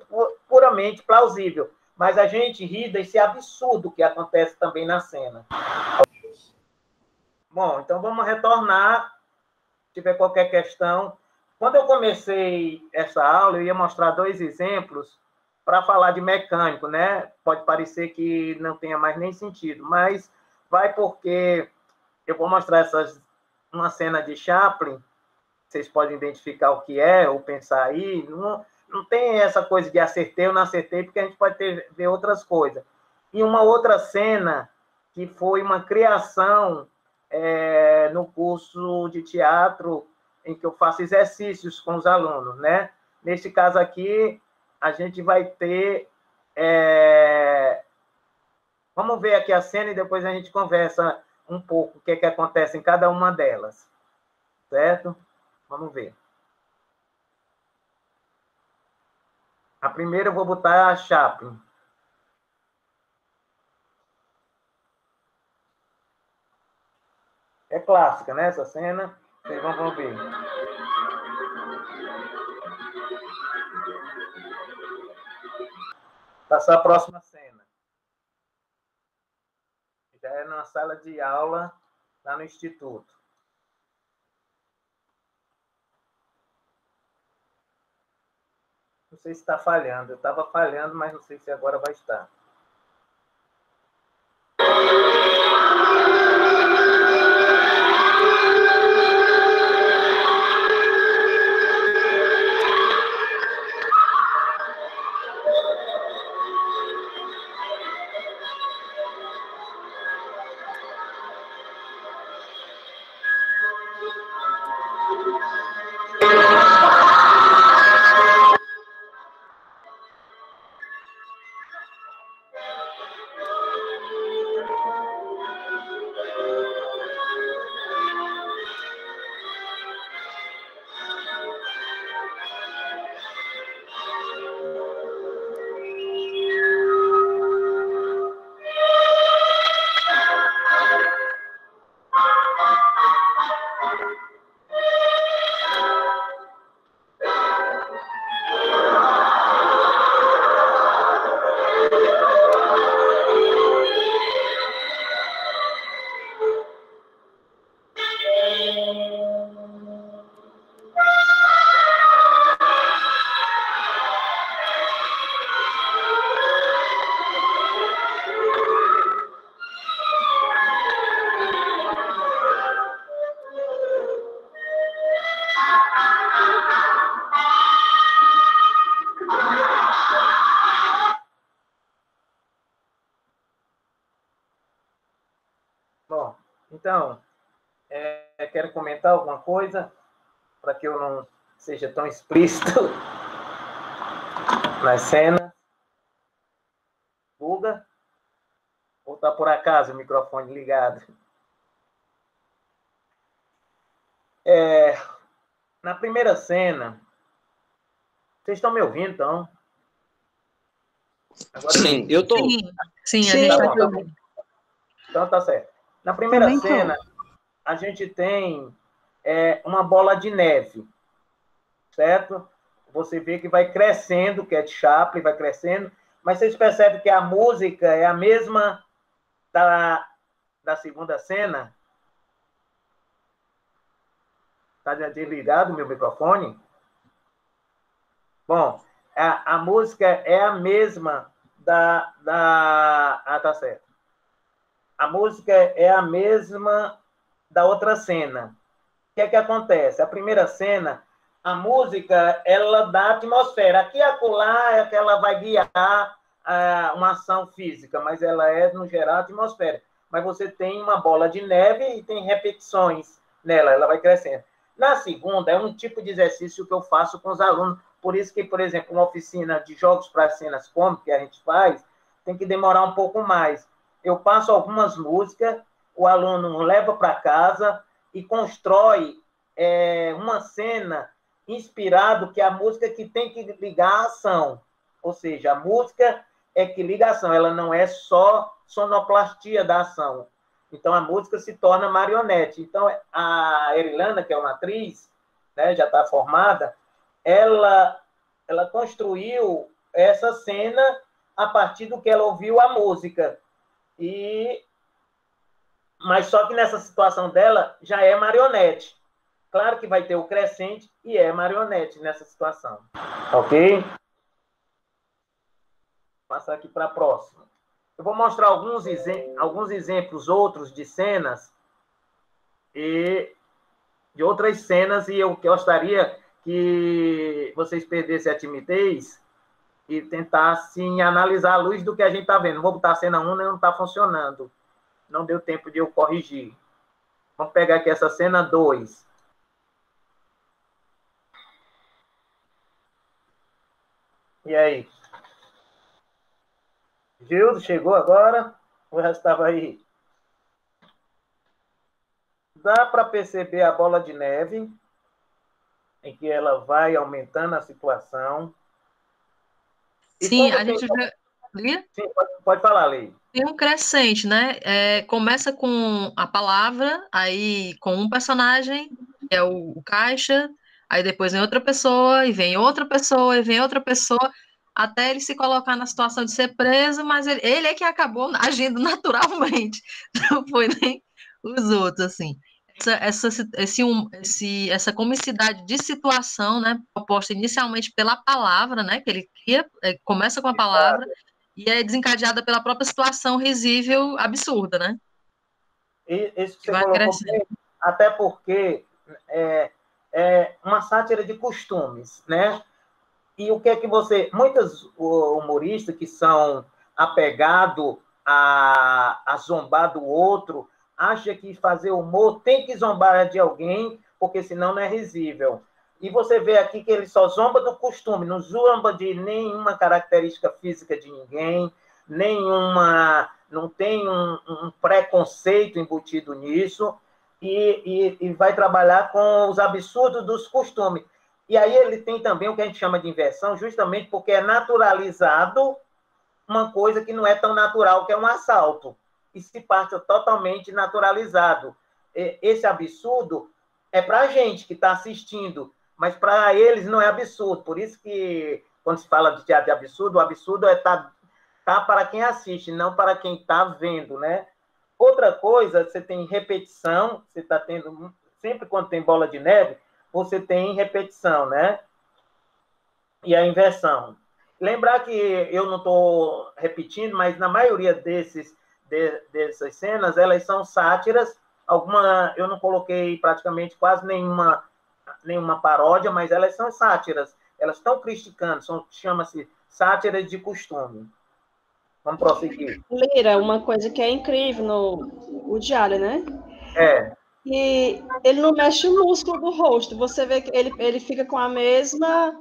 puramente plausível. Mas a gente ri desse absurdo que acontece também na cena. Bom, então vamos retornar. Se tiver qualquer questão. Quando eu comecei essa aula, eu ia mostrar 2 exemplos para falar de mecânico, né? Pode parecer que não tenha mais nem sentido, mas vai porque eu vou mostrar uma cena de Chaplin, vocês podem identificar o que é, ou pensar aí, não tem essa coisa de acertei ou não acertei, porque a gente pode ver outras coisas. E uma outra cena, que foi uma criação no curso de teatro, em que eu faço exercícios com os alunos, né? Nesse caso aqui, a gente vai ter... Vamos ver aqui a cena e depois a gente conversa um pouco o que acontece em cada uma delas. Certo? Vamos ver. A primeira eu vou botar a Chaplin. É clássica, né, essa cena? Vocês vão ver. Passar a próxima cena. Já é na sala de aula lá no Instituto. Não sei se está falhando. Eu estava falhando, mas não sei se agora vai estar. Bom, então, quero comentar alguma coisa para que eu não seja tão explícito nas cenas. Guga? Ou está por acaso o microfone ligado? Na primeira cena, vocês estão me ouvindo, então? Agora sim, eu estou. Sim, a gente está te ouvindo. Então, tá certo. Na primeira cena, a gente tem uma bola de neve, certo? Você vê que vai crescendo, que é de Chaplin, vai crescendo, mas vocês percebem que a música é a mesma da segunda cena? Está desligado o meu microfone? Bom, a música é a mesma tá certo. A música é a mesma da outra cena. O que é que acontece? A primeira cena, a música, ela dá atmosfera. Aqui e acolá é que ela vai guiar uma ação física, mas ela é, no geral, atmosfera. Mas você tem uma bola de neve e tem repetições nela, ela vai crescendo. Na segunda, é um tipo de exercício que eu faço com os alunos. Por isso que, por exemplo, uma oficina de jogos para cenas cômicas que a gente faz, tem que demorar um pouco mais. Eu passo algumas músicas, o aluno leva para casa e constrói uma cena inspirado que é a música que tem que ligar a ação. Ou seja, a música é que liga a ação, ela não é só sonoplastia da ação. Então, a música se torna marionete. Então, a Erilana, que é uma atriz, né, já está formada, ela construiu essa cena a partir do que ela ouviu a música. Mas só que nessa situação dela já é marionete. Claro que vai ter o crescente e é marionete nessa situação. Ok? Vou passar aqui para a próxima. Eu vou mostrar alguns exemplos outros de cenas e de outras cenas, e eu gostaria que vocês perdessem a timidez e tentassem analisar à luz do que a gente está vendo. Não vou botar a cena 1, não está funcionando. Não deu tempo de eu corrigir. Vamos pegar aqui essa cena 2. E aí? Gildo, chegou agora? O resto estava aí? Dá para perceber a bola de neve, em que ela vai aumentando a situação. Sim, a gente já... Sim, pode falar, Lei. Tem um crescente, né? Começa com a palavra, aí com um personagem, que é o Caixa, aí depois vem outra pessoa, e vem outra pessoa, e vem outra pessoa, até ele se colocar na situação de ser preso, mas ele é que acabou agindo naturalmente, não foi nem os outros, assim. Essa comicidade de situação, né, proposta inicialmente pela palavra, né, que ele cria, começa com a palavra, e é desencadeada pela própria situação risível, absurda, né? E isso que você colocou bem, até porque é uma sátira de costumes, né? E o que é que muitos humoristas que são apegados a zombar do outro, acham que fazer humor tem que zombar de alguém, porque senão não é risível. E você vê aqui que ele só zomba do costume, não zomba de nenhuma característica física de ninguém, não tem um preconceito embutido nisso, e vai trabalhar com os absurdos dos costumes. E aí ele tem também o que a gente chama de inversão, justamente porque é naturalizado uma coisa que não é tão natural, que é um assalto. E se parte totalmente naturalizado. Esse absurdo é para a gente que está assistindo, mas para eles não é absurdo. Por isso que, quando se fala de teatro de absurdo, o absurdo tá para quem assiste, não para quem está vendo, né? Outra coisa, você tem repetição, você está tendo... Sempre quando tem bola de neve, você tem repetição, né? E a inversão. Lembrar que eu não estou repetindo, mas na maioria dessas cenas, elas são sátiras. Alguma eu não coloquei praticamente quase nenhuma paródia, mas elas são sátiras. Elas estão criticando, chama-se sátiras de costume. Vamos prosseguir. Lira, uma coisa que é incrível no Woody Allen, né? E ele não mexe o músculo do rosto. Você vê que ele fica com a mesma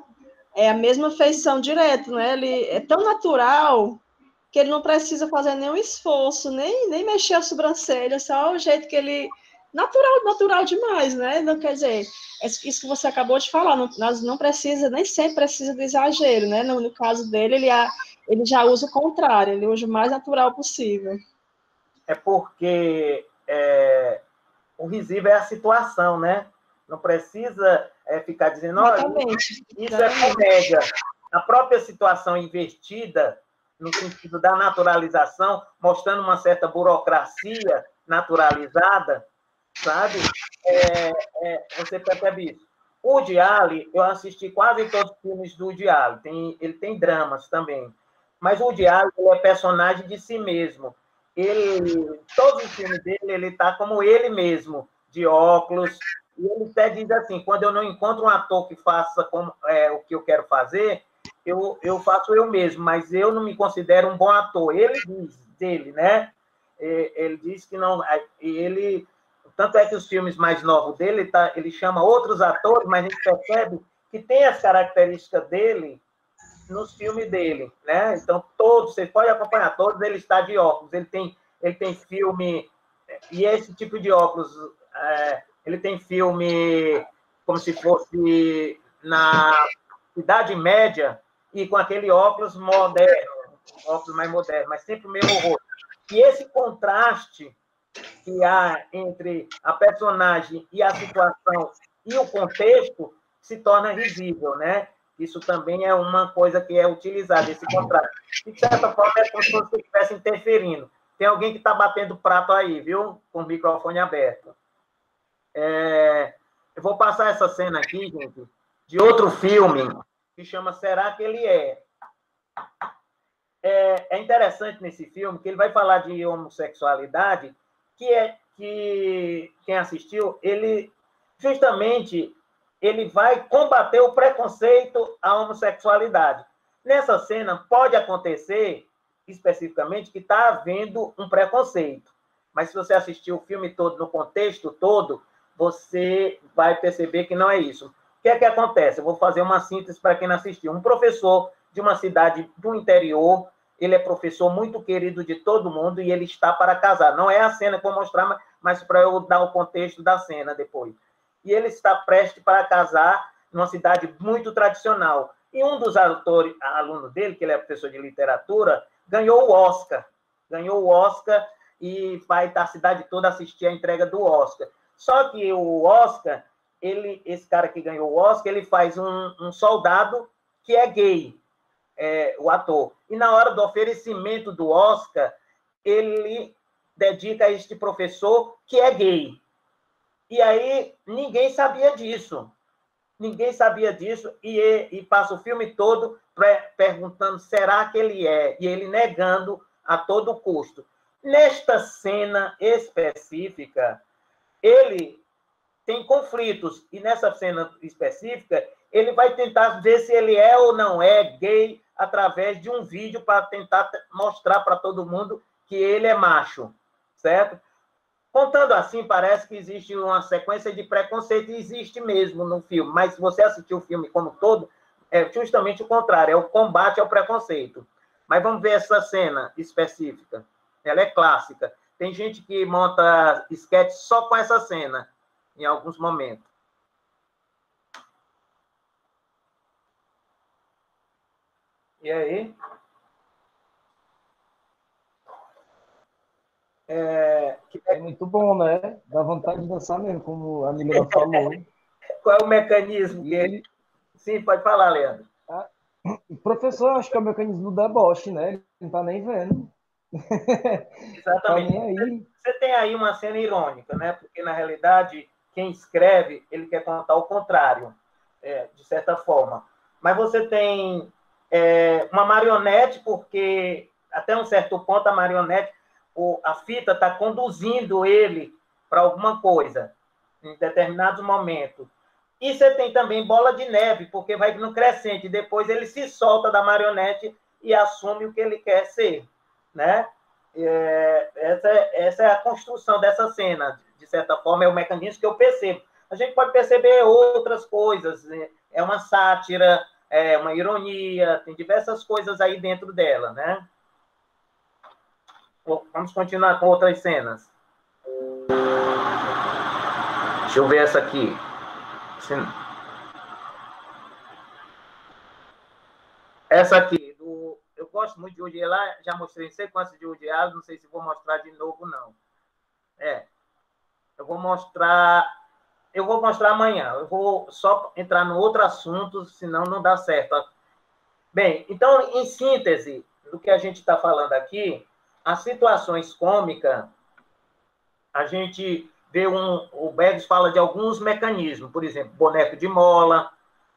feição direto, né? Ele é tão natural que ele não precisa fazer nenhum esforço, nem mexer a sobrancelha, só o jeito que ele... Natural demais, né? Não quer dizer, isso que você acabou de falar, nós não precisa, nem sempre precisa do exagero, né? No caso dele, ele já usa o contrário, ele usa o mais natural possível. É porque o risível é a situação, né? Não precisa ficar dizendo, olha, isso é comédia. A própria situação invertida, no sentido da naturalização, mostrando uma certa burocracia naturalizada, sabe? Você percebe isso. O Woody Allen, eu assisti quase todos os filmes do Woody Allen. Ele tem dramas também. Mas o Woody Allen, ele é personagem de si mesmo. Todos os filmes dele, ele está como ele mesmo, de óculos. E ele até diz assim, quando eu não encontro um ator que faça o que eu quero fazer, eu faço eu mesmo, mas eu não me considero um bom ator. Ele diz dele, né? Ele diz que não... Tanto é que os filmes mais novos dele, ele chama outros atores, mas a gente percebe que tem as características dele nos filmes dele, né? Então, todos, você pode acompanhar todos, ele está de óculos, ele tem filme, e esse tipo de óculos, ele tem filme como se fosse na Idade Média, e com aquele óculos moderno, óculos mais moderno, mas sempre o mesmo rosto. E esse contraste que há entre a personagem e a situação e o contexto se torna risível, né? Isso também é uma coisa que é utilizada, esse contraste. De certa forma, é como se você estivesse interferindo. Tem alguém que está batendo prato aí, viu? Com o microfone aberto. Eu vou passar essa cena aqui, gente, de outro filme, que chama Será que Ele É? É interessante nesse filme que ele vai falar de homossexualidade, que quem assistiu, ele vai combater o preconceito à homossexualidade. Nessa cena, pode acontecer, especificamente, que está havendo um preconceito. Mas se você assistir o filme todo, no contexto todo, você vai perceber que não é isso. O que é que acontece? Eu vou fazer uma síntese para quem não assistiu. Um professor de uma cidade do interior, ele é professor muito querido de todo mundo e ele está para casar. Não é a cena que eu vou mostrar, mas para eu dar o contexto da cena depois. E ele está prestes para casar numa cidade muito tradicional. E um dos alunos dele, que ele é professor de literatura, ganhou o Oscar. Ganhou o Oscar e vai a cidade toda assistir a entrega do Oscar. Só que o Oscar, esse cara que ganhou o Oscar, ele faz um soldado que é gay. o ator. E na hora do oferecimento do Oscar, ele dedica a este professor que é gay. E aí ninguém sabia disso. Ninguém sabia disso e passa o filme todo perguntando, será que ele é? E ele negando a todo custo. Nesta cena específica, ele tem conflitos. E nessa cena específica, ele vai tentar ver se ele é ou não é gay através de um vídeo para tentar mostrar para todo mundo que ele é macho, certo? Contando assim, parece que existe uma sequência de preconceito, e existe mesmo no filme, mas se você assistir o filme como todo, é justamente o contrário, é o combate ao preconceito. Mas vamos ver essa cena específica. Ela é clássica. Tem gente que monta sketch só com essa cena, em alguns momentos. E aí? É muito bom, né? Dá vontade de dançar mesmo, como a Milena falou. Qual é o mecanismo dele? Sim, pode falar, Leandro. Professor, acho que é o mecanismo do deboche, né? Ele não tá nem vendo. Exatamente. Tá nem aí. Você tem aí uma cena irônica, né? Porque, na realidade, quem escreve, ele quer contar o contrário, de certa forma. Mas você tem uma marionete, porque, até um certo ponto, a marionete, a fita está conduzindo ele para alguma coisa, em determinados momentos. E você tem também bola de neve, porque vai no crescente, depois ele se solta da marionete e assume o que ele quer ser, né? Essa é a construção dessa cena, de certa forma, é o mecanismo que eu percebo. A gente pode perceber outras coisas, é uma sátira, é uma ironia, tem diversas coisas aí dentro dela, né? Vamos continuar com outras cenas. Deixa eu ver essa aqui. Essa aqui, eu gosto muito de Woody Allen, já mostrei em sequência de Woody Allen, não sei se vou mostrar de novo, não. Eu vou mostrar amanhã, eu vou só entrar no outro assunto, senão não dá certo. Bem, então, em síntese do que a gente está falando aqui, as situações cômicas, a gente vê o Bergs fala de alguns mecanismos, por exemplo, boneco de mola,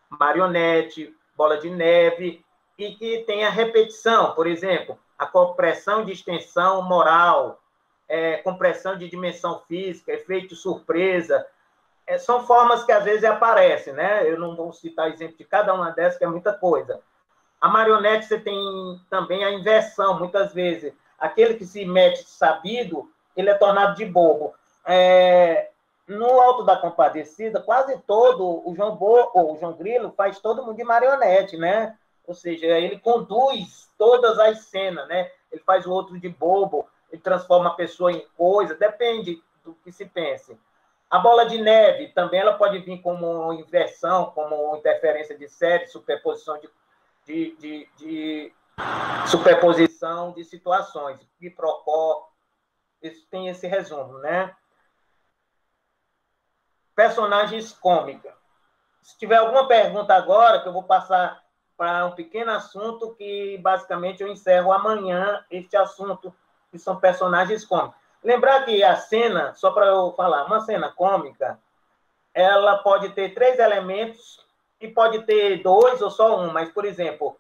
marionete, bola de neve, e que tem a repetição, por exemplo, a compressão de extensão moral, compressão de dimensão física, efeito surpresa, são formas que às vezes aparecem, né? Eu não vou citar exemplo de cada uma dessas, que é muita coisa. A marionete, você tem também a inversão, muitas vezes. Aquele que se mete sabido, ele é tornado de bobo. No Alto da Compadecida, quase todo o João Grilo faz todo mundo de marionete, né? Ou seja, ele conduz todas as cenas, né? Ele faz o outro de bobo, ele transforma a pessoa em coisa, depende do que se pense. A bola de neve também ela pode vir como inversão, como interferência de série, superposição superposição de situações, quiprocó, isso tem esse resumo, né? Personagens cômicos. Se tiver alguma pergunta agora, que eu vou passar para um pequeno assunto que, basicamente, eu encerro amanhã este assunto, que são personagens cômicos. Lembrar que a cena, só para eu falar, uma cena cômica, ela pode ter 3 elementos e pode ter 2 ou só um, mas, por exemplo,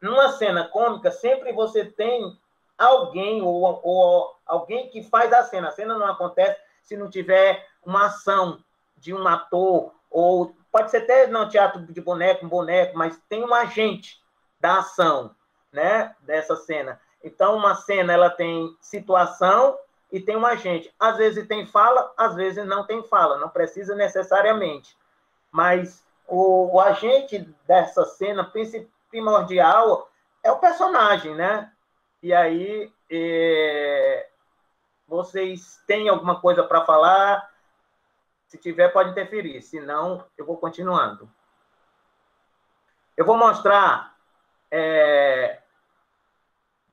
numa cena cômica, sempre você tem alguém ou alguém que faz a cena. A cena não acontece se não tiver uma ação de um ator, ou pode ser até no teatro de boneco, mas tem um agente da ação, né, dessa cena. Então, uma cena, ela tem situação e tem um agente. Às vezes tem fala, às vezes não tem fala, não precisa necessariamente. Mas o agente dessa cena primordial é o personagem, né? E aí, vocês têm alguma coisa para falar? Se tiver, pode interferir. Se não, eu vou continuando. Eu vou mostrar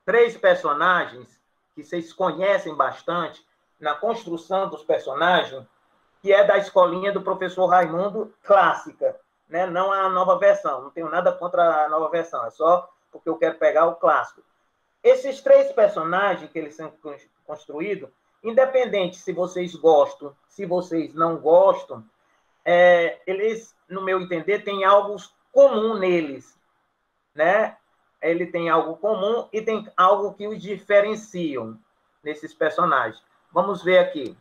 3 personagens que vocês conhecem bastante na construção dos personagens, que é da escolinha do professor Raimundo, clássica, né? Não a nova versão. Não tenho nada contra a nova versão, é só porque eu quero pegar o clássico. Esses 3 personagens que eles são construídos, independente se vocês gostam, se vocês não gostam, eles, no meu entender, têm algo comum neles, né? Ele tem algo comum e tem algo que os diferenciam nesses personagens. Vamos ver aqui.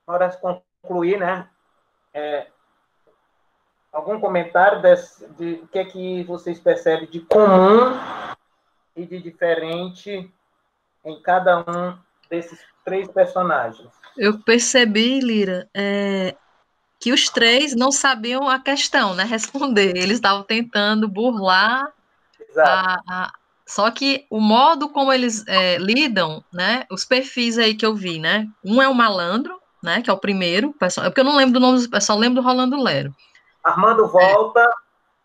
Para concluir, né? Algum comentário de o que é que vocês percebem de comum e de diferente em cada um desses 3 personagens? Eu percebi, Lira, que os 3 não sabiam a questão, né? Responder. Eles estavam tentando burlar. Só que o modo como eles lidam, né? Os perfis aí que eu vi, né? Um é o malandro, né? Que é o primeiro. Porque eu não lembro do nome, eu só lembro do Rolando Lero. Armando Volta.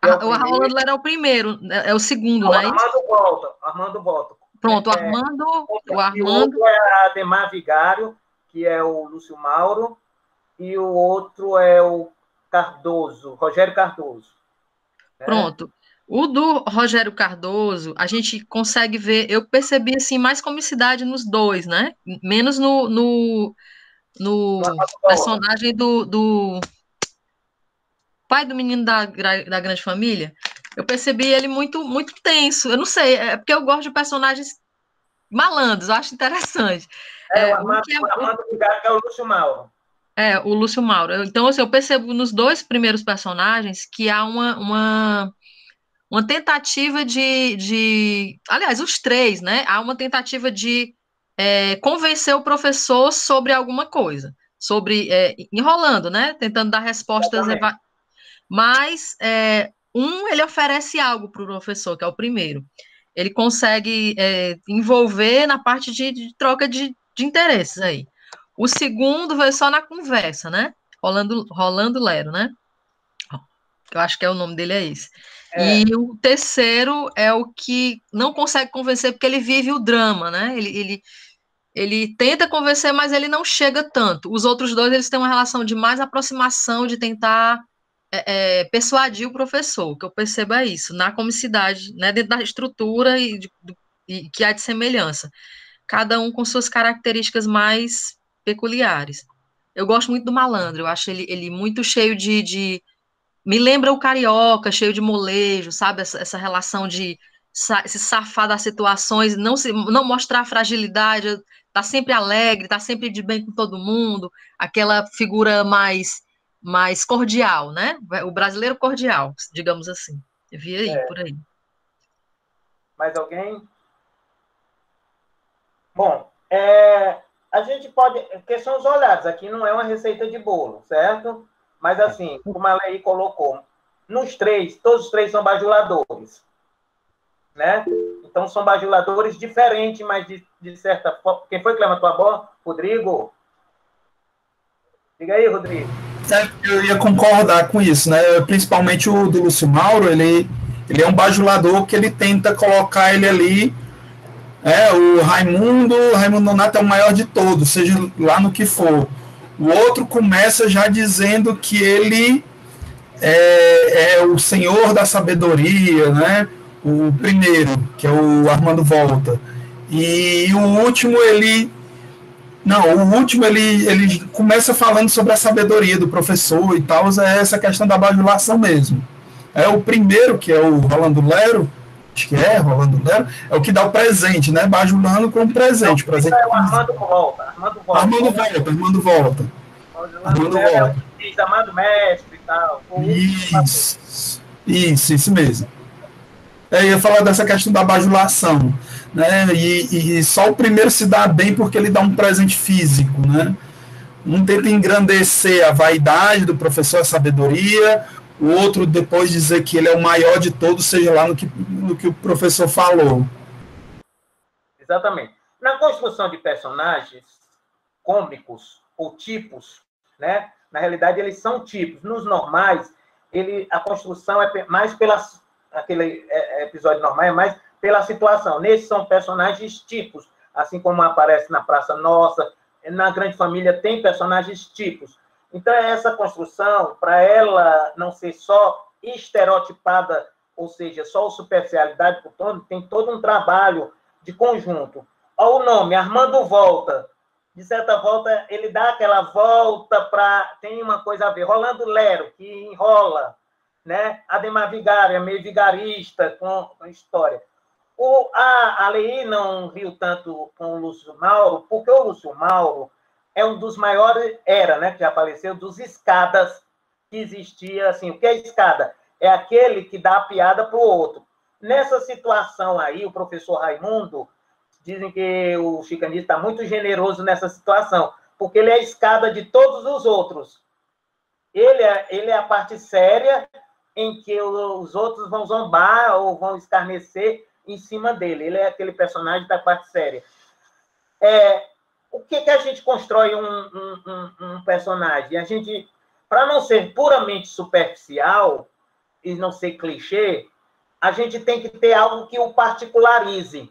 O Rolando Lero é o primeiro, é o segundo, né? Armando Volta. Pronto, o Armando. E o outro é Ademar Vigário, que é o Lúcio Mauro, e o outro é o Cardoso, Rogério Cardoso. Né? Pronto. O do Rogério Cardoso, a gente consegue ver, eu percebi assim mais comicidade nos 2, né? Menos no personagem do pai do menino da Grande Família. Eu percebi ele muito tenso. Eu não sei, é porque eu gosto de personagens malandros, eu acho interessante. O Armando Vigário, que é o Lúcio Mauro. O Lúcio Mauro. Então, assim, eu percebo nos 2 primeiros personagens que há uma tentativa aliás, os 3, né? Há uma tentativa de convencer o professor sobre alguma coisa, enrolando, né? Tentando dar respostas. Mas ele oferece algo para o professor, que é o primeiro. Ele consegue envolver na parte de troca de interesses aí. O segundo veio só na conversa, né? Rolando Lero, né? Eu acho que o nome dele é esse. E o terceiro é o que não consegue convencer porque ele vive o drama, né? Ele tenta convencer, mas ele não chega tanto. Os outros 2, eles têm uma relação de mais aproximação, de tentar persuadir o professor. O que eu percebo é isso, na comicidade, né? Dentro da estrutura e que há de semelhança. Cada um com suas características mais peculiares. Eu gosto muito do malandro, eu acho ele muito cheio de me lembra o carioca, cheio de molejo, sabe? Essa relação de se safar das situações, não mostrar fragilidade, tá sempre alegre, tá sempre de bem com todo mundo, aquela figura mais cordial, né? O brasileiro cordial, digamos assim. Eu vi aí, por aí. Mais alguém? Bom, a gente pode... Porque são os olhares, aqui não é uma receita de bolo, certo? Mas, assim, como a Lei colocou, nos 3, todos os 3 são bajuladores, né? Então, são bajuladores diferentes, mas de certa forma... Quem foi que levantou a bola? Rodrigo? Diga aí, Rodrigo. Eu ia concordar com isso, né? Principalmente o do Lúcio Mauro, ele é um bajulador que ele tenta colocar ele ali... o Raimundo Nonato é o maior de todos, seja lá no que for. O outro começa já dizendo que ele é o senhor da sabedoria, né? O primeiro, que é o Armando Volta. E o último, ele começa falando sobre a sabedoria do professor e tal, essa questão da bajulação mesmo. O primeiro, que é o Rolando Lero, acho que Rolando Lero, é o que dá o presente, né? Bajulando com um presente. É o Armando Volta. Armando Volta. Diz amado mestre e tal. Isso mesmo. Eu ia falar dessa questão da bajulação, né? E só o primeiro se dá bem porque ele dá um presente físico, né? Um tenta engrandecer a vaidade do professor, a sabedoria, o outro depois dizer que ele é o maior de todos, seja lá no que o professor falou. Exatamente. Na construção de personagens cômicos ou tipos, né? Na realidade, eles são tipos. Nos normais, a construção é mais aquele episódio normal é mais pela situação. Nesses são personagens tipos, assim como aparece na Praça Nossa, na Grande Família tem personagens tipos. Então, essa construção, para ela não ser só estereotipada ou seja, só o superficialidade plutônica, tem todo um trabalho de conjunto. Olha o nome, Armando Volta. De certa volta, ele dá aquela volta para... Tem uma coisa a ver. Rolando Lero, que enrola, né? Ademar Vigário, é meio vigarista com a história. A Lei não riu tanto com o Lúcio Mauro, porque o Lúcio Mauro é um dos maiores, né, que já faleceu, dos escadas que existia, assim, o que é escada? É aquele que dá a piada para o outro. Nessa situação aí, o professor Raimundo, dizem que o chicanismo está muito generoso nessa situação, porque ele é a escada de todos os outros. Ele é a parte séria em que os outros vão zombar ou vão escarnecer em cima dele. Ele é aquele personagem da parte séria. O que a gente constrói um personagem? A gente, para não ser puramente superficial e não ser clichê, a gente tem que ter algo que o particularize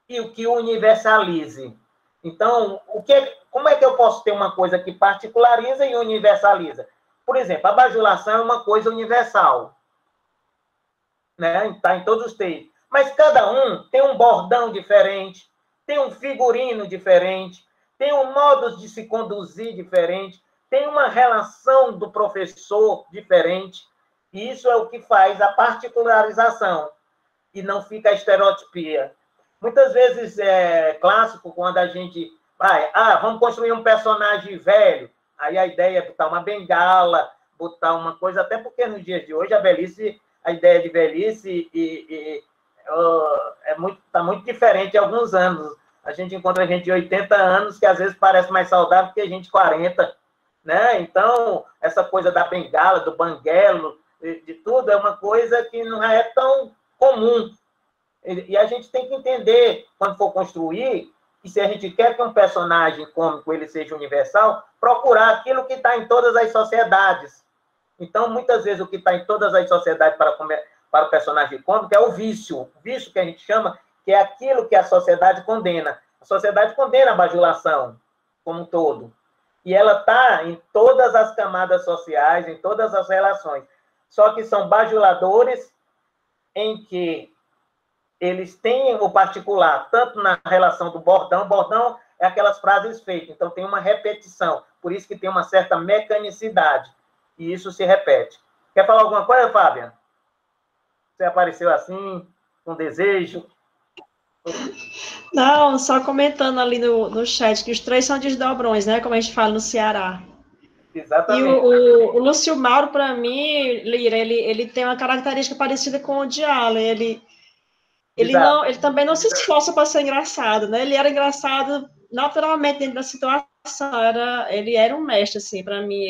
e o que o universalize. Então, como é que eu posso ter uma coisa que particulariza e universaliza? Por exemplo, a bajulação é uma coisa universal, né? Está em todos os textos. Mas cada um tem um bordão diferente, tem um figurino diferente, tem um modo de se conduzir diferente, tem uma relação do professor diferente. E isso é o que faz a particularização e não fica a estereotipia. Muitas vezes é clássico quando a gente vai, vamos construir um personagem velho, aí a ideia é botar uma bengala, botar uma coisa, até porque nos dias de hoje a ideia de velhice está muito diferente de alguns anos. A gente encontra gente de 80 anos que às vezes parece mais saudável que a gente de 40, né? Então, essa coisa da bengala, do banguelo, de tudo, é uma coisa que não é tão comum. E a gente tem que entender, quando for construir, e se a gente quer que um personagem cômico ele seja universal, procurar aquilo que está em todas as sociedades. Então, muitas vezes, o que está em todas as sociedades para o personagem cômico é o vício. O vício que a gente chama, que é aquilo que a sociedade condena. A sociedade condena a bajulação como um todo. E ela está em todas as camadas sociais, em todas as relações. Só que são bajuladores em que eles têm o particular, tanto na relação do bordão. Bordão é aquelas frases feitas, então tem uma repetição. Por isso que tem uma certa mecanicidade. E isso se repete. Quer falar alguma coisa, Fábia? Você apareceu assim, com desejo? Não, só comentando ali no chat que os três são desdobrões, né? Como a gente fala no Ceará. Exatamente. E o Lúcio Mauro, para mim, Lira, ele tem uma característica parecida com o Diallo. Ele também não se esforça para ser engraçado, né? Ele era engraçado naturalmente dentro da situação. Ele era um mestre, assim, para mim.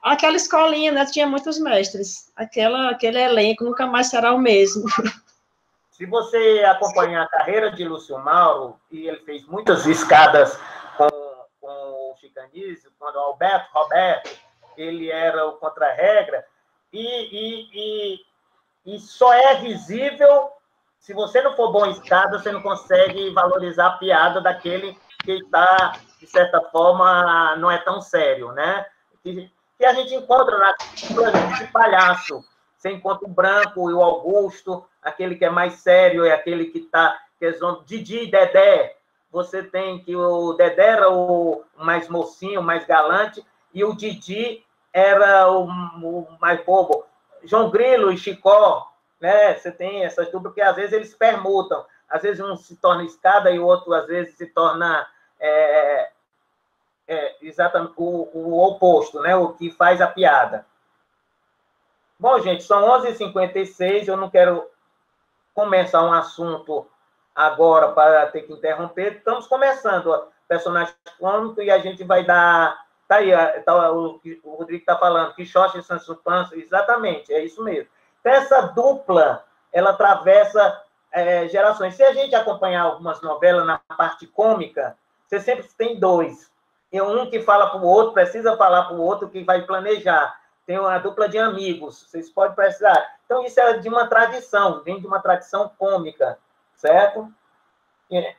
Aquela escolinha, né? Tinha muitos mestres. Aquele elenco nunca mais será o mesmo. Se você acompanhar a carreira de Lúcio Mauro, e ele fez muitas escadas com o chicanismo, quando o Roberto, ele era o contra-regra, e só é risível se você não for bom em escada, você não consegue valorizar a piada daquele que está, de certa forma, não é tão sério, né? Que a gente encontra na de palhaço. Você encontra o Branco e o Augusto, aquele que é mais sério, é aquele que está... Didi e Dedé. Você tem que o Dedé era o mais mocinho, mais galante, e o Didi era o mais bobo. João Grilo e Chicó, né? Você tem essas duplas que às vezes eles permutam. Às vezes um se torna escada e o outro às vezes se torna exatamente o oposto, né? O que faz a piada. Bom, gente, são 11h56, eu não quero começar um assunto agora para ter que interromper. Estamos começando, ó, personagem cômico, e a gente vai dar... Tá aí, o Rodrigo está falando, Quixote e Sancho Panza, exatamente, é isso mesmo. Então, essa dupla, ela atravessa gerações. Se a gente acompanhar algumas novelas na parte cômica, você sempre tem dois. E um que fala para o outro, precisa falar para o outro que vai planejar. Tem uma dupla de amigos, vocês podem precisar. Então, isso é de uma tradição, vem de uma tradição cômica, certo?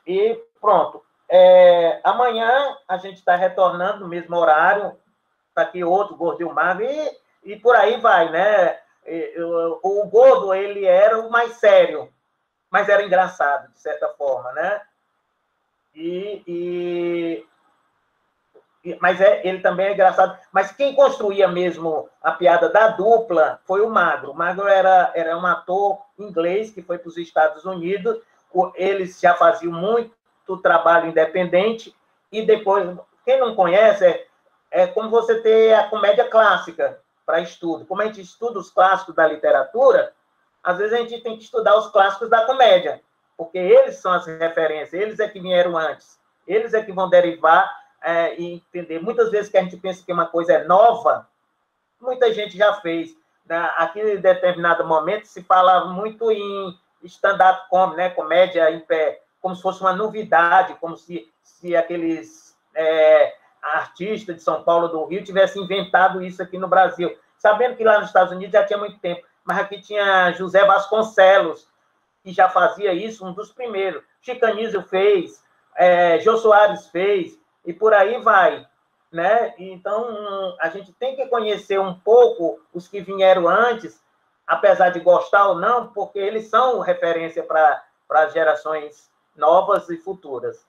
E pronto. Amanhã a gente está retornando no mesmo horário, está aqui outro, Gordinho Magro, e por aí vai, né? O Gordo, ele era o mais sério, mas era engraçado, de certa forma, né? Mas ele também é engraçado. Mas quem construía mesmo a piada da dupla foi o Magro. O Magro era um ator inglês que foi para os Estados Unidos. Eles já faziam muito trabalho independente. E depois, quem não conhece, é como você ter a comédia clássica para estudo. Como a gente estuda os clássicos da literatura, às vezes a gente tem que estudar os clássicos da comédia, porque eles são as referências, eles é que vieram antes, eles é que vão derivar e entender. Muitas vezes que a gente pensa que uma coisa é nova, muita gente já fez. Né? Aqui, em determinado momento, se fala muito em stand-up comedy, né? Comédia em pé, como se fosse uma novidade, como se aqueles artistas de São Paulo, do Rio, tivessem inventado isso aqui no Brasil. Sabendo que lá nos Estados Unidos já tinha muito tempo, mas aqui tinha José Vasconcelos, que já fazia isso, um dos primeiros. Chicanísio fez, Jô Soares fez, e por aí vai. Né? Então, a gente tem que conhecer um pouco os que vieram antes, apesar de gostar ou não, porque eles são referência para as gerações novas e futuras.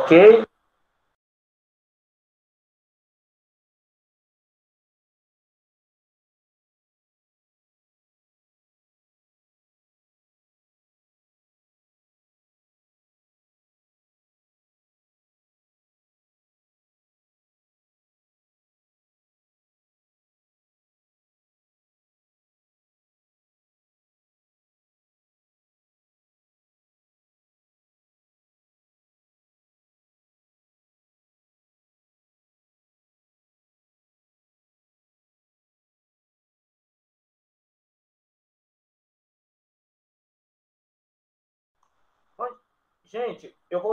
Ok? Gente, eu vou